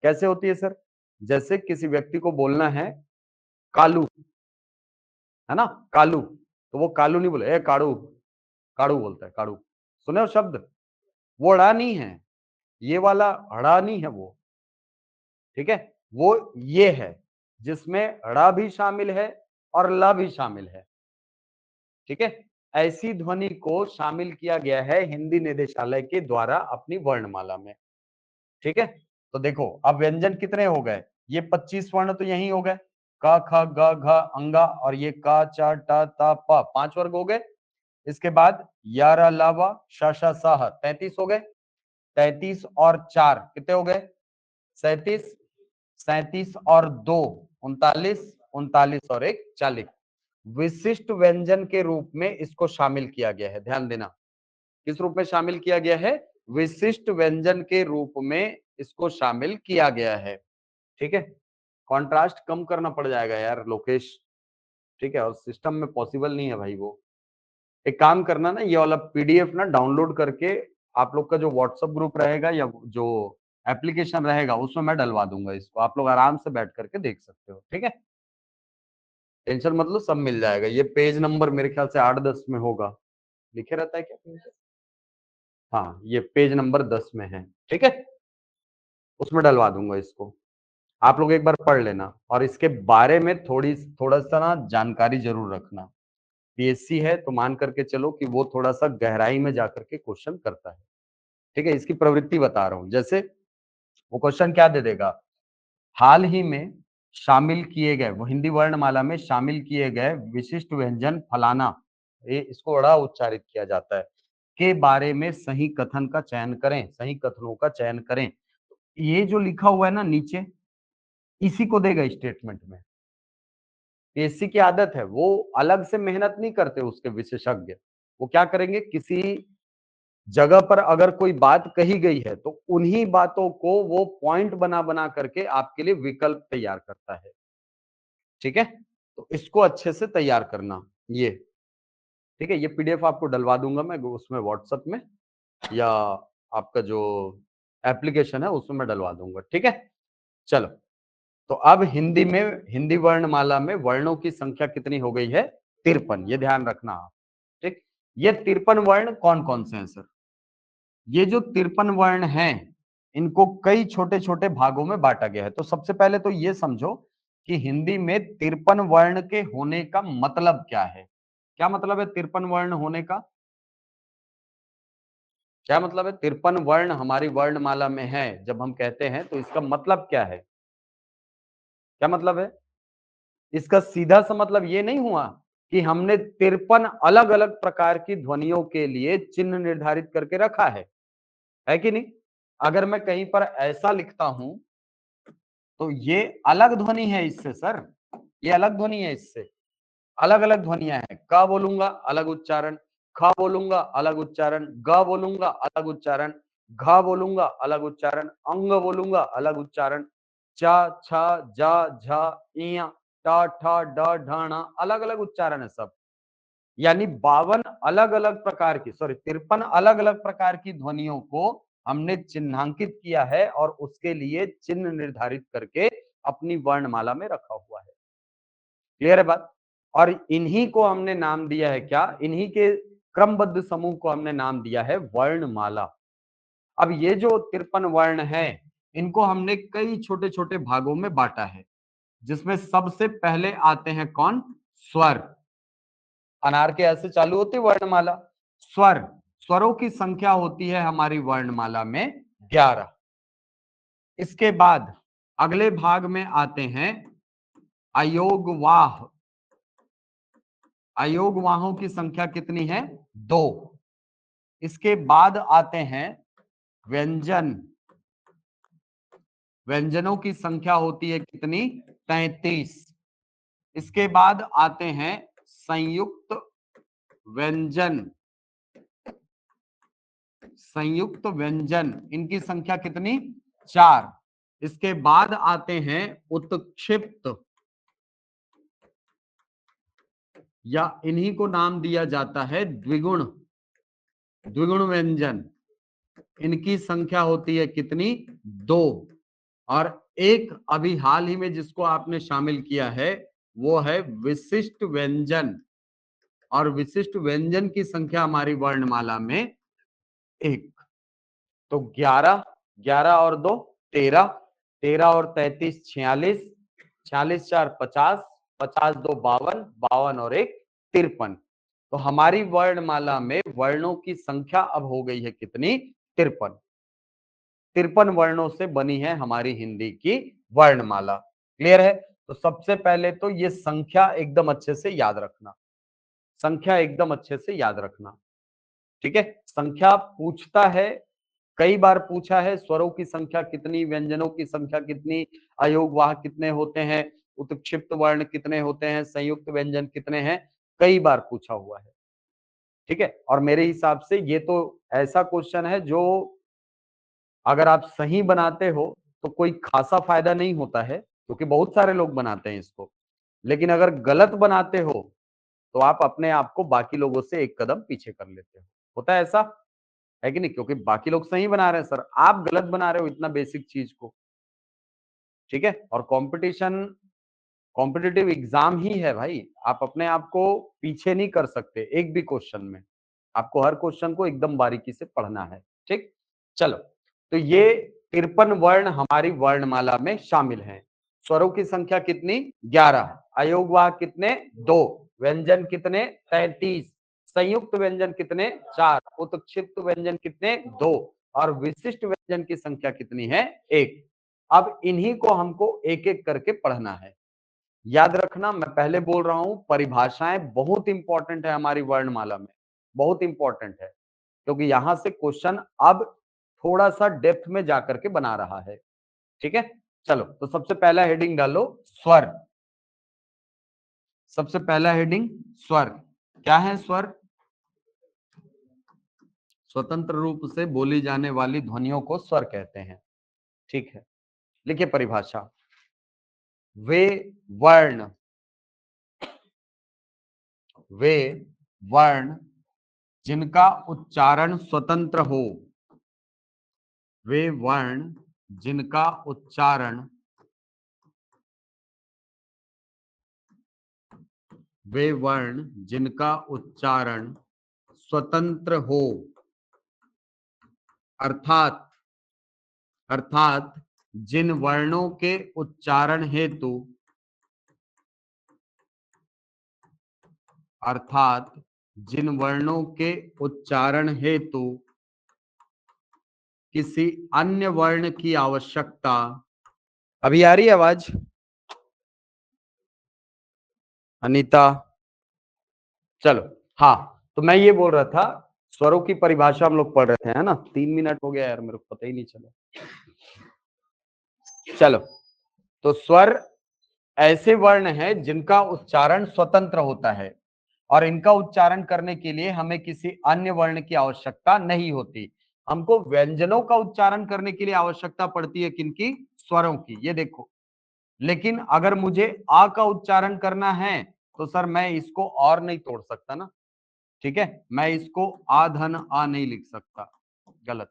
कैसे होती है सर? जैसे किसी व्यक्ति को बोलना है कालू, है ना, कालू, तो वो कालू नहीं बोले, ए काड़ू, काड़ू बोलता है, काड़ू। सुने हो शब्द? वो अड़ा नहीं है, ये वाला अड़ा नहीं है वो। ठीक है, वो ये है जिसमें अड़ा भी शामिल है और ला भी शामिल है। ठीक है, ऐसी ध्वनि को शामिल किया गया है हिंदी निदेशालय के द्वारा अपनी वर्णमाला में। ठीक है, तो देखो अब व्यंजन कितने हो गए? ये 25 वर्ण तो यही हो गए, क ख ग घ अंगा, और ये का चा टा ता प, 5 वर्ग हो गए। इसके बाद यारा लावा शाशा साह 33 हो गए। 33 और 4 कितने हो गए? 37। 37 और 2 39, 39 और 1 40। विशिष्ट व्यंजन के रूप में इसको शामिल किया गया है, ध्यान देना। किस रूप में शामिल किया गया है? विशिष्ट व्यंजन के रूप में इसको शामिल किया गया है। ठीक है, कॉन्ट्रास्ट कम करना पड़ जाएगा यार लोकेश। ठीक है, और सिस्टम में पॉसिबल नहीं है भाई वो। एक काम करना ना, ये वाला पीडीएफ ना डाउनलोड करके आप लोग का जो व्हाट्सएप ग्रुप रहेगा या जो एप्लीकेशन रहेगा उसमें मैं डलवा दूंगा इसको, आप लोग आराम से बैठ करके देख सकते हो। ठीक है, टेंशन मतलब सब मिल जाएगा। ये पेज नंबर मेरे ख्याल से 8-10 में होगा, लिखे रहता है क्या कहीं पे? हाँ, ये पेज नंबर 10 में है। ठीक है, उसमें डलवा दूंगा इसको, आप लोग एक बार पढ़ लेना और इसके बारे में थोड़ा सा ना जानकारी जरूर रखना। पीएससी है तो मान करके चलो कि वो थोड़ा सा गहराई में जाकर के क्वेश्चन करता है। ठीक है, इसकी प्रवृत्ति बता रहा हूं। जैसे वो क्वेश्चन क्या दे देगा, हाल ही में शामिल किए गए, वो हिंदी वर्णमाला में शामिल किए गए विशिष्ट व्यंजन फलाना, ये इसको अड़ा उच्चारित किया जाता है, के बारे में सही कथन का चयन करें, सही कथनों का चयन करें। ये जो लिखा हुआ है ना नीचे, इसी को देगा स्टेटमेंट में। पीएससी की आदत है, वो अलग से मेहनत नहीं करते उसके विशेषज्ञ। वो क्या करेंगे, किसी जगह पर अगर कोई बात कही गई है तो उन्हीं बातों को वो पॉइंट बना बना करके आपके लिए विकल्प तैयार करता है। ठीक है, तो इसको अच्छे से तैयार करना ये। ठीक है, ये पीडीएफ आपको डलवा दूंगा मैं उसमें व्हाट्सएप में, या आपका जो एप्लीकेशन है उसमें मैं डलवा दूंगा। ठीक है, चलो, तो अब हिंदी में, हिंदी वर्णमाला में वर्णों की संख्या कितनी हो गई है? 53, ये ध्यान रखना आप। ठीक, ये 53 वर्ण कौन कौन से हैं सर? ये जो 53 वर्ण हैं इनको कई छोटे छोटे भागों में बांटा गया है। तो सबसे पहले तो ये समझो कि हिंदी में 53 वर्ण के होने का मतलब क्या है। क्या मतलब है 53 वर्ण होने का? क्या मतलब है 53 वर्ण हमारी वर्णमाला में है जब हम कहते हैं तो इसका मतलब क्या है? क्या मतलब है इसका? सीधा सा मतलब ये नहीं हुआ कि हमने 53 अलग अलग प्रकार की ध्वनियों के लिए चिन्ह निर्धारित करके रखा है कि नहीं? अगर मैं कहीं पर ऐसा लिखता हूं तो ये अलग ध्वनि है इससे सर, ये अलग ध्वनि है इससे। अलग अलग ध्वनियां हैं, क बोलूंगा अलग उच्चारण, ख बोलूंगा अलग उच्चारण, ग बोलूंगा अलग उच्चारण, घ बोलूंगा अलग उच्चारण, अंग बोलूंगा अलग उच्चारण, च छ ज झ इया ट ठ ड ढ ण अलग अलग उच्चारण है सब। यानी 52 अलग अलग प्रकार की 53 अलग अलग प्रकार की ध्वनियों को हमने चिन्हांकित किया है और उसके लिए चिन्ह निर्धारित करके अपनी वर्णमाला में रखा हुआ है। क्लियर है बात? और इन्हीं को हमने नाम दिया है क्या, इन्हीं के क्रमबद्ध समूह को हमने नाम दिया है वर्णमाला। अब ये जो 53 वर्ण है, इनको हमने कई छोटे छोटे भागों में बांटा है, जिसमें सबसे पहले आते हैं कौन? स्वर। अनार के ऐसे चालू होती है वर्णमाला। स्वर, स्वरों की संख्या होती है हमारी वर्णमाला में 11। इसके बाद अगले भाग में आते हैं अयोगवाह। अयोगवाहों की संख्या कितनी है? 2। इसके बाद आते हैं व्यंजन। व्यंजनों की संख्या होती है कितनी? 33। इसके बाद आते हैं संयुक्त व्यंजन। संयुक्त व्यंजन, इनकी संख्या कितनी? 4। इसके बाद आते हैं उत्क्षिप्त, या इन्हीं को नाम दिया जाता है द्विगुण। द्विगुण व्यंजन, इनकी संख्या होती है कितनी? 2। और एक अभी हाल ही में जिसको आपने शामिल किया है वो है विशिष्ट व्यंजन, और विशिष्ट व्यंजन की संख्या हमारी वर्णमाला में 1। तो 11, 11 और 2 13, 13 और 33 46, 46 4 50, 50 2 52, 52 और 1 53। तो हमारी वर्णमाला में वर्णों की संख्या अब हो गई है कितनी? 53। 53 वर्णों से बनी है हमारी हिंदी की वर्णमाला। क्लियर है? तो सबसे पहले तो ये संख्या एकदम अच्छे से याद रखना, संख्या एकदम अच्छे से याद रखना। ठीक है? संख्या पूछता है, कई बार पूछा है स्वरों की संख्या कितनी, व्यंजनों की संख्या कितनी, अयोगवाह कितने होते हैं, उत्क्षिप्त वर्ण कितने होते हैं, संयुक्त व्यंजन कितने हैं, कई बार पूछा हुआ है। ठीक है? और मेरे हिसाब से ये तो ऐसा क्वेश्चन है जो अगर आप सही बनाते हो तो कोई खासा फायदा नहीं होता है, क्योंकि बहुत सारे लोग बनाते हैं इसको। लेकिन अगर गलत बनाते हो तो आप अपने आप को बाकी लोगों से एक कदम पीछे कर लेते हो। होता है ऐसा? है कि नहीं? क्योंकि बाकी लोग सही बना रहे हैं सर, आप गलत बना रहे हो इतना बेसिक चीज को। ठीक है? और कंपटीशन, कॉम्पिटिटिव एग्जाम ही है भाई, आप अपने आप को पीछे नहीं कर सकते एक भी क्वेश्चन में। आपको हर क्वेश्चन को एकदम बारीकी से पढ़ना है। ठीक? चलो, तो ये 53 वर्ण हमारी वर्णमाला में शामिल हैं। स्वरों की संख्या कितनी? 11। अयोगवाह कितने? 2। व्यंजन कितने? 33। संयुक्त व्यंजन कितने? 4। उत्क्षिप्त व्यंजन कितने? 2। और विशिष्ट व्यंजन की संख्या कितनी है? 1। अब इन्हीं को हमको एक एक करके पढ़ना है। याद रखना, मैं पहले बोल रहा हूं परिभाषाएं बहुत इंपॉर्टेंट है हमारी वर्णमाला में, बहुत इंपॉर्टेंट है, क्योंकि यहां से क्वेश्चन अब थोड़ा सा डेप्थ में जाकर के बना रहा है। ठीक है? चलो, तो सबसे पहला हेडिंग डालो स्वर। सबसे पहला हेडिंग स्वर। क्या है स्वर? स्वतंत्र रूप से बोली जाने वाली ध्वनियों को स्वर कहते हैं। ठीक है, लिखिए परिभाषा। वे वर्ण, वे वर्ण जिनका उच्चारण स्वतंत्र हो, वे वर्ण जिनका उच्चारण, वे वर्ण जिनका उच्चारण स्वतंत्र हो, अर्थात अर्थात जिन वर्णों के उच्चारण हेतु, अर्थात जिन वर्णों के उच्चारण हेतु किसी अन्य वर्ण की आवश्यकता, अभी आ रही है आवाज अनीता? चलो, हाँ, तो मैं ये बोल रहा था, स्वरों की परिभाषा हम लोग पढ़ रहे थे, है ना? 3 मिनट हो गया यार, मेरे को पता ही नहीं चला। चलो, तो स्वर ऐसे वर्ण हैं जिनका उच्चारण स्वतंत्र होता है और इनका उच्चारण करने के लिए हमें किसी अन्य वर्ण की आवश्यकता नहीं होती। हमको व्यंजनों का उच्चारण करने के लिए आवश्यकता पड़ती है किनकी? स्वरों की। ये देखो, लेकिन अगर मुझे आ का उच्चारण करना है तो सर मैं इसको और नहीं तोड़ सकता ना, ठीक है, मैं इसको आ धन आ नहीं लिख सकता, गलत।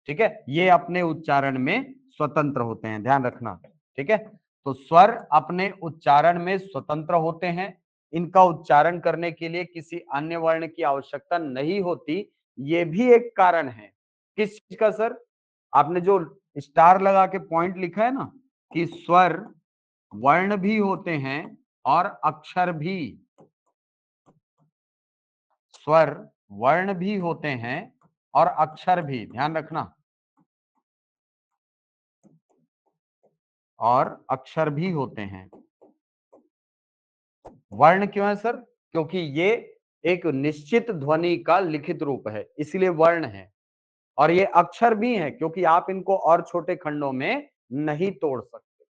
ठीक है, ये अपने उच्चारण में स्वतंत्र होते हैं, ध्यान रखना। ठीक है, तो स्वर अपने उच्चारण में स्वतंत्र होते हैं, इनका उच्चारण करने के लिए किसी अन्य वर्ण की आवश्यकता नहीं होती। ये भी एक कारण है। किस चीज का सर? आपने जो स्टार लगा के पॉइंट लिखा है ना, कि स्वर वर्ण भी होते हैं और अक्षर भी, स्वर वर्ण भी होते हैं और अक्षर भी, ध्यान रखना, और अक्षर भी होते हैं। वर्ण क्यों है सर? क्योंकि ये एक निश्चित ध्वनि का लिखित रूप है, इसलिए वर्ण है। और ये अक्षर भी है क्योंकि आप इनको और छोटे खंडों में नहीं तोड़ सकते।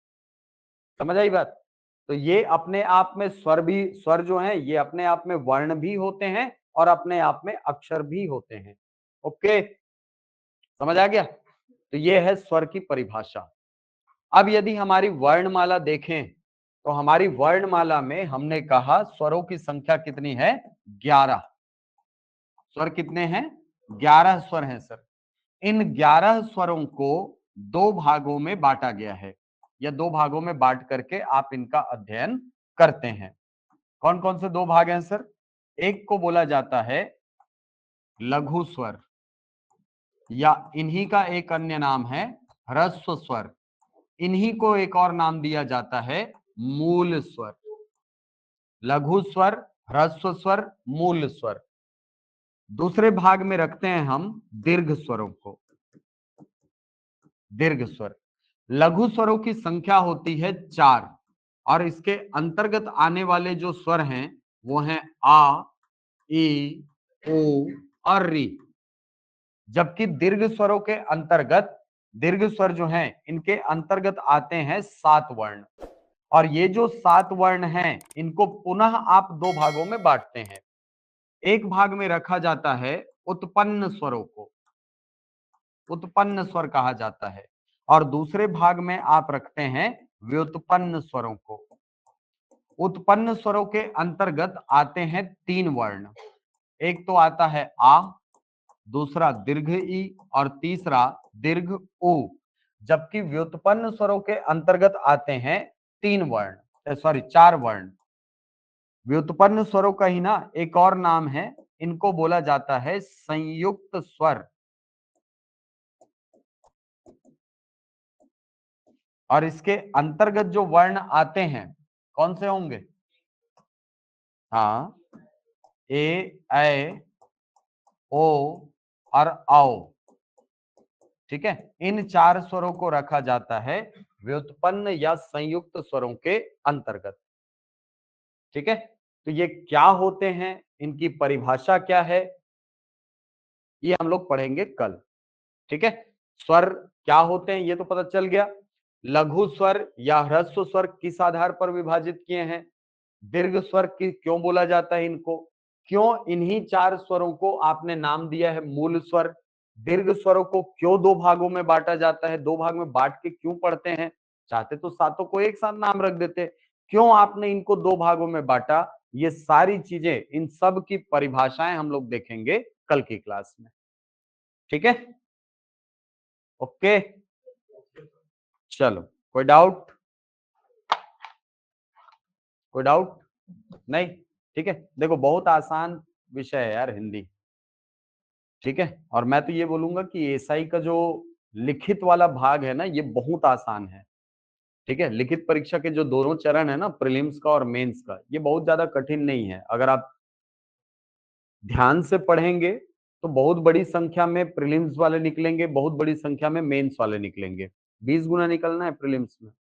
समझ आई बात? तो ये अपने आप में स्वर भी, स्वर जो है ये अपने आप में वर्ण भी होते हैं और अपने आप में अक्षर भी होते हैं। ओके, समझ आ गया? तो ये है स्वर की परिभाषा। अब यदि हमारी वर्णमाला देखें तो हमारी वर्णमाला में हमने कहा स्वरों की संख्या कितनी है? 11। स्वर कितने हैं? 11 स्वर हैं सर। इन 11 स्वरों को दो भागों में बांटा गया है, या दो भागों में बांट करके आप इनका अध्ययन करते हैं। कौन कौन से दो भाग हैं सर? एक को बोला जाता है लघु स्वर, या इन्हीं का एक अन्य नाम है ह्रस्व स्वर। इन्हीं को एक और नाम दिया जाता है मूल स्वर। लघु स्वर, ह्रस्व स्वर, मूल स्वर। दूसरे भाग में रखते हैं हम दीर्घ स्वरों को। दीर्घ स्वर, लघु स्वरों की संख्या होती है 4, और इसके अंतर्गत आने वाले जो स्वर हैं वो हैं आ, ई, उ और री। जबकि दीर्घ स्वरों के अंतर्गत, दीर्घ स्वर जो हैं इनके अंतर्गत आते हैं 7 वर्ण, और ये जो 7 वर्ण हैं इनको पुनः आप दो भागों में बांटते हैं। एक भाग में रखा जाता है उत्पन्न स्वरों को, उत्पन्न स्वर कहा जाता है, और दूसरे भाग में आप रखते हैं व्युत्पन्न स्वरों को। उत्पन्न स्वरों के अंतर्गत आते हैं 3 वर्ण। एक तो आता है आ, दूसरा दीर्घ ई और तीसरा दीर्घ उ। जबकि व्युत्पन्न स्वरों के अंतर्गत आते हैं 3 वर्ण, सॉरी 4 वर्ण। व्युत्पन्न स्वरों का ही ना एक और नाम है, इनको बोला जाता है संयुक्त स्वर। और इसके अंतर्गत जो वर्ण आते हैं कौन से होंगे? हाँ, ए, ऐ, ओ और आओ। ठीक है, इन 4 स्वरों को रखा जाता है व्युत्पन्न या संयुक्त स्वरों के अंतर्गत। ठीक है, तो ये क्या होते हैं, इनकी परिभाषा क्या है, ये हम लोग पढ़ेंगे कल। ठीक है, स्वर क्या होते हैं ये तो पता चल गया। लघु स्वर या ह्रस्व स्वर किस आधार पर विभाजित किए हैं, दीर्घ स्वर की क्यों बोला जाता है इनको, क्यों इन्हीं 4 स्वरों को आपने नाम दिया है मूल स्वर, दीर्घ स्वरों को क्यों दो भागों में बांटा जाता है, दो भाग में बांट के क्यों पढ़ते हैं, चाहते तो सातों को एक साथ नाम रख देते, क्यों आपने इनको दो भागों में बांटा, ये सारी चीजें, इन सब की परिभाषाएं हम लोग देखेंगे कल की क्लास में। ठीक है, ओके, चलो, कोई डाउट? कोई डाउट नहीं? ठीक है, देखो बहुत आसान विषय है यार हिंदी। ठीक है, और मैं तो ये बोलूंगा कि एसआई का जो लिखित वाला भाग है ना ये बहुत आसान है। ठीक है, लिखित परीक्षा के जो दोनों चरण है ना, प्रीलिम्स का और मेंस का, ये बहुत ज्यादा कठिन नहीं है। अगर आप ध्यान से पढ़ेंगे तो बहुत बड़ी संख्या में प्रीलिम्स वाले निकलेंगे, बहुत बड़ी संख्या में मेंस वाले निकलेंगे। 20 गुना निकलना है प्रीलिम्स में,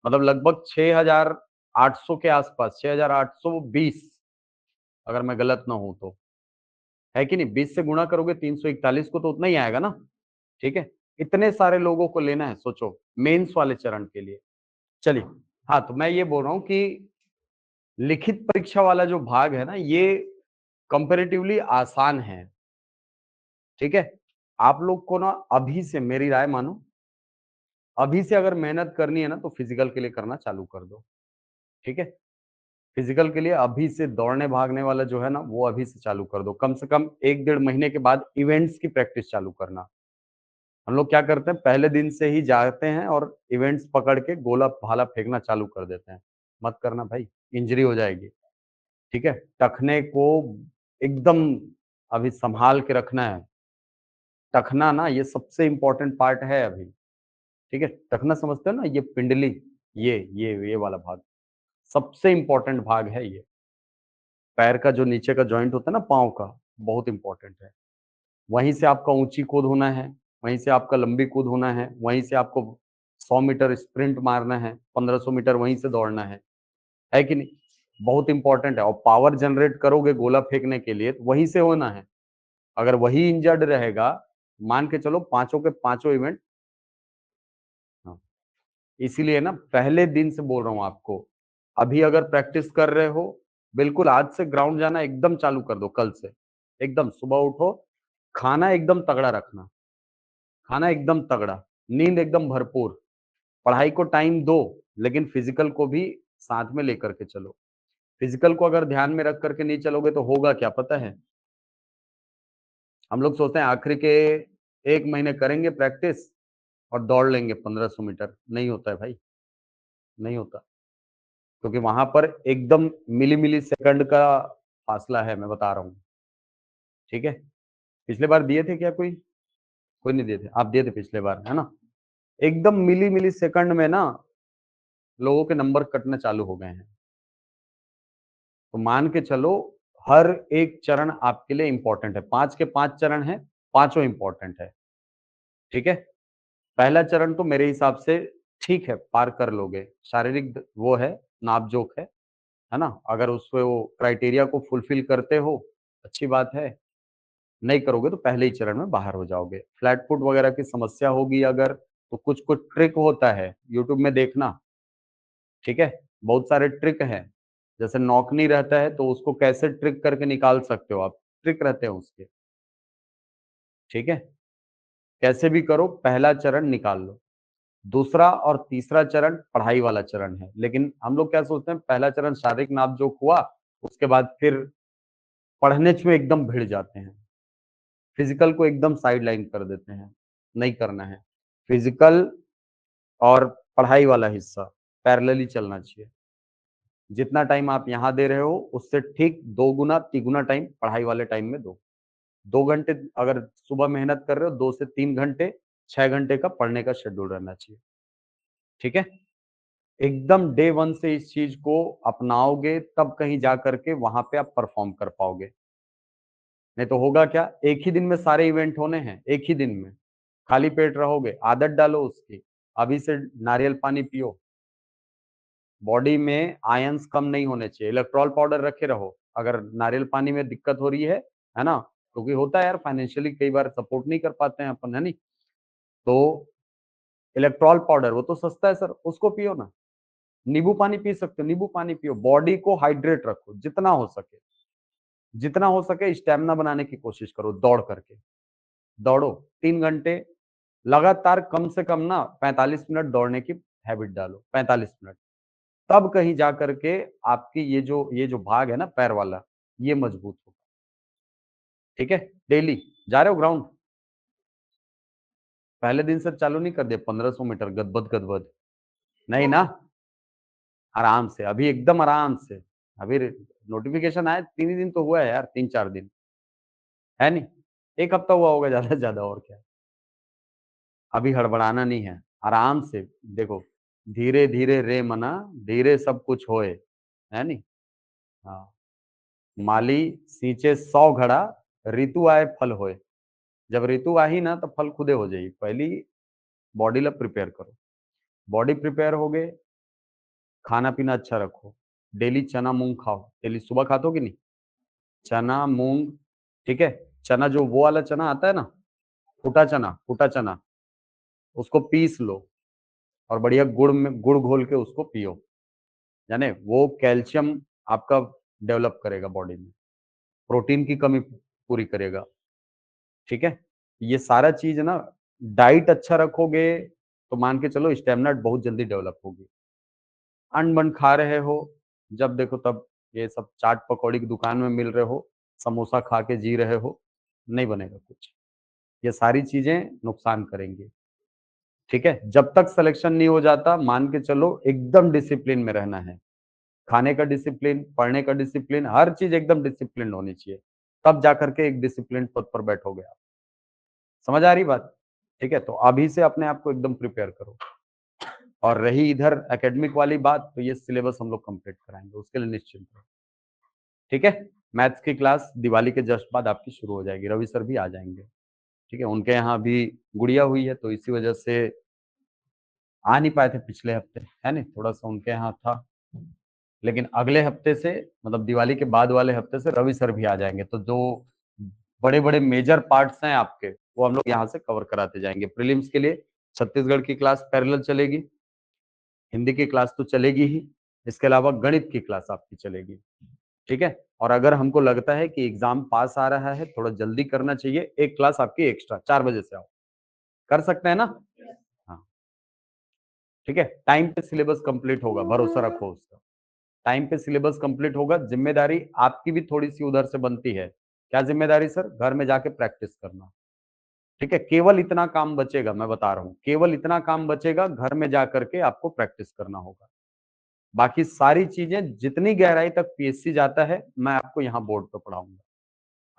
मतलब लगभग 6,800 के आसपास, 6,820, अगर मैं गलत ना हूं तो, है कि नहीं? 20 से गुणा करोगे 341 को तो उतना ही आएगा ना। ठीक है, इतने सारे लोगों को लेना है, सोचो मेंस वाले चरण के लिए। चलिए, हाँ, तो मैं ये बोल रहा हूं कि लिखित परीक्षा वाला जो भाग है ना ये कंपैरेटिवली आसान है। ठीक है, आप लोग को ना अभी से, मेरी राय मानो, अभी से अगर मेहनत करनी है ना तो फिजिकल के लिए करना चालू कर दो। ठीक है, फिजिकल के लिए अभी से दौड़ने भागने वाला जो है ना, वो अभी से चालू कर दो। कम से कम 1 डेढ़ महीने के बाद इवेंट्स की प्रैक्टिस चालू करना। हम लोग क्या करते हैं, पहले दिन से ही जाते हैं और इवेंट्स पकड़ के गोला भाला फेंकना चालू कर देते हैं। मत करना भाई, इंजरी हो जाएगी। ठीक है, टखने को एकदम अभी संभाल के रखना है। टखना ना ये सबसे इम्पोर्टेंट पार्ट है अभी। ठीक है, टखना समझते हो ना, ये पिंडली, ये वाला भाग सबसे इम्पोर्टेंट भाग है ये। पैर का जो नीचे का जॉइंट होता है ना पाँव का, बहुत इम्पोर्टेंट है। वहीं से आपका ऊंची कूद होना है, वहीं से आपका लंबी कूद होना है, वहीं से आपको 100 मीटर स्प्रिंट मारना है, 1500 मीटर वहीं से दौड़ना है कि नहीं? बहुत इंपॉर्टेंट है। और पावर जनरेट करोगे गोला फेंकने के लिए तो वहीं से होना है। अगर वही इंजर्ड रहेगा, मान के चलो पांचों के पांचों इवेंट। हाँ, इसीलिए ना पहले दिन से बोल रहा हूँ आपको, अभी अगर प्रैक्टिस कर रहे हो, बिल्कुल आज से ग्राउंड जाना एकदम चालू कर दो। कल से एकदम सुबह उठो, खाना एकदम तगड़ा रखना, खाना एकदम तगड़ा, नींद एकदम भरपूर, पढ़ाई को टाइम दो, लेकिन फिजिकल को भी साथ में लेकर के चलो। फिजिकल को अगर ध्यान में रख करके नहीं चलोगे तो होगा क्या पता है? हम लोग सोचते हैं आखिरी के 1 महीने करेंगे प्रैक्टिस और दौड़ लेंगे 1500 मीटर। नहीं होता है भाई, नहीं होता। क्योंकि वहां पर एकदम मिली सेकंड का फासला है, मैं बता रहा हूँ। ठीक है, पिछले बार दिए थे क्या कोई? कोई नहीं दिए थे, आप दिए थे पिछले बार, है ना? एकदम मिली सेकंड में ना लोगों के नंबर कटना चालू हो गए हैं। तो मान के चलो, हर एक चरण आपके लिए इंपॉर्टेंट है। 5 के 5 चरण है, पांचों इंपॉर्टेंट है। ठीक है, पहला चरण तो मेरे हिसाब से ठीक है, पार कर लोगे। शारीरिक वो है, नाप-जोख है ना? अगर उसको वो क्राइटेरिया को फुलफिल करते हो, अच्छी बात है। नहीं करोगे तो पहले ही चरण में बाहर हो जाओगे। फ्लैट फुट वगैरह की समस्या होगी अगर, तो कुछ-कुछ ट्रिक होता है, यूट्यूब में देखना। ठीक है, बहुत सारे ट्रिक हैं। जैसे नॉक-नी रहता है तो उसको कैसे ट्रिक करके निकाल सकते हो आप, ट्रिक रहते हैं उसके। ठीक है, कैसे भी करो पहला चरण निकाल लो। दूसरा और तीसरा चरण पढ़ाई वाला चरण है। लेकिन हम लोग क्या सोचते हैं, पहला चरण शारीरिक नाप-जोख हुआ, उसके बाद फिर पढ़ने में एकदम भिड़ जाते हैं। फिजिकल को एकदम साइडलाइन कर देते हैं, नहीं करना है। फिजिकल और पढ़ाई वाला हिस्सा पैरेलली चलना चाहिए। जितना टाइम आप यहाँ दे रहे हो, उससे ठीक 2 गुना, तिगुना टाइम पढ़ाई वाले टाइम में दो। 2 घंटे अगर सुबह मेहनत कर रहे हो, 2 से 3 घंटे, 6 घंटे का पढ़ने का शेड्यूल रहना चाहिए। ठीक है? एकदम डे 1 से इस चीज़ को अपनाओगे, तब कहीं जा कर के वहाँ पे आप परफ़ॉर्म कर पाओगे। नहीं तो होगा क्या, एक ही दिन में सारे इवेंट होने हैं, एक ही दिन में। खाली पेट रहोगे, आदत डालो उसकी। अभी से नारियल पानी पियो। बॉडी में आयन्स कम नहीं होने चाहिए। इलेक्ट्रॉल पाउडर रखे रहो, अगर नारियल पानी में दिक्कत हो रही है ना? क्योंकि होता है यार, फाइनेंशियली कई बार सपोर्ट नहीं कर पाते हैं अपन, है नहीं? तो इलेक्ट्रॉल पाउडर वो तो सस्ता है सर, उसको पियो ना। नींबू पानी पी सकते हो, नींबू पानी पियो। बॉडी को हाइड्रेट रखो जितना हो सके। जितना हो सके स्टैमिना बनाने की कोशिश करो दौड़ करके। दौड़ो 3 घंटे लगातार, कम से कम ना 45 मिनट दौड़ने की हैबिट डालो, 45 मिनट। तब कहीं जा करके आपकी ये जो भाग है ना पैर वाला, ये मजबूत होगा। ठीक है? डेली जा रहे हो ग्राउंड? पहले दिन से चालू नहीं कर दिया 1500 मीटर गदबद-गदबद? नहीं ना? आराम से, अभी एकदम आराम से। अभी नोटिफ़िकेशन आए 3 ही दिन तो हुआ है यार, 3-4 दिन, है नहीं? 1 हफ्ता हुआ होगा ज़्यादा से ज़्यादा, और क्या। अभी हड़बड़ाना नहीं है, आराम से देखो, धीरे-धीरे रे मना, धीरे सब कुछ होए, है नहीं? हाँ, माली सींचे 100 घड़ा, ऋतु आए फल होए। जब ऋतु आ ही ना तो फल खुदे हो जाई। पहली बॉडी ला प्रिपेयर करो। बॉडी प्रिपेयर हो गए, खाना-पीना अच्छा रखो। डेली चना मूँग खाओ, डेली सुबह खाते हो कि नहीं? चना, मूँग, ठीक है? चना जो वो वाला चना आता है ना, फूटा चना, उसको पीस लो और बढ़िया गुड़ में गुड़ घोल के उसको पियो। जाने वो कैल्शियम आपका डेवलप करेगा बॉडी में, प्रोटीन की कमी पूरी करेगा। ठीक है? ये सारा चीज़ ना, डाइट अच्छा रखोगे तो मान के चलो स्टैमिना बहुत जल्दी डेवलप होगी। अन्न-बन खा रहे हो, जब देखो तब ये सब चाट पकौड़ी की दुकान में मिल रहे हो, समोसा खा के जी रहे हो, नहीं बनेगा कुछ। ये सारी चीजें नुकसान करेंगी। ठीक है, जब तक सिलेक्शन नहीं हो जाता, मान के चलो एकदम डिसिप्लिन में रहना है। खाने का डिसिप्लिन, पढ़ने का डिसिप्लिन, हर चीज एकदम डिसिप्लिन होनी चाहिए, तब जाकर के एक डिसिप्लिन पद पर बैठोगे आप। समझ आ रही बात? ठीक है, तो अभी से अपने आप को एकदम प्रिपेयर करो। और रही इधर एकेडमिक वाली बात, तो ये सिलेबस हम लोग कंप्लीट कराएंगे, उसके लिए निश्चिंत रहो। ठीक है, मैथ्स की क्लास दिवाली के जस्ट बाद आपकी शुरू हो जाएगी, रवि सर भी आ जाएंगे। ठीक है, उनके यहाँ भी गुड़िया हुई है, तो इसी वजह से आ नहीं पाए थे पिछले हफ्ते, है नहीं, थोड़ा सा उनके यहाँ था। लेकिन अगले हफ्ते से, मतलब दिवाली के बाद वाले हफ्ते से रवि सर भी आ जाएंगे, तो जो बड़े बड़े मेजर पार्ट्स हैं आपके, वो हम लोग यहाँ से कवर कराते जाएंगे। प्रीलिम्स के लिए छत्तीसगढ़ की क्लास पैरेलल चलेगी, हिंदी की क्लास तो चलेगी ही, इसके अलावा गणित की क्लास आपकी चलेगी। ठीक है, और अगर हमको लगता है कि एग्जाम पास आ रहा है, थोड़ा जल्दी करना चाहिए, एक क्लास आपकी एक्स्ट्रा 4 बजे से आओ, कर सकते हैं ना? हाँ, ठीक है, टाइम पे सिलेबस कंप्लीट होगा, भरोसा रखो उसका। टाइम पे सिलेबस कंप्लीट होगा। जिम्मेदारी आपकी भी थोड़ी सी उधर से बनती है। क्या जिम्मेदारी सर? घर में जाके प्रैक्टिस करना। ठीक है, केवल इतना काम बचेगा, मैं बता रहा हूँ, केवल इतना काम बचेगा, घर में जाकर के आपको प्रैक्टिस करना होगा। बाकी सारी चीजें जितनी गहराई तक पीएससी जाता है, मैं आपको यहाँ बोर्ड पे पढ़ाऊंगा।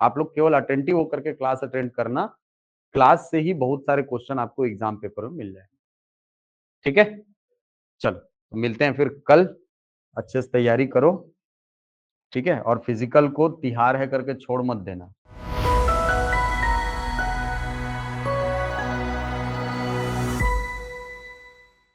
आप लोग केवल अटेंटिव होकर के क्लास अटेंड करना, क्लास से ही बहुत सारे क्वेश्चन आपको एग्जाम पेपर में मिल जाएंगे। ठीक है, चलो तो मिलते हैं फिर कल, अच्छे से तैयारी करो। ठीक है, और फिजिकल को तिहार है करके छोड़ मत देना।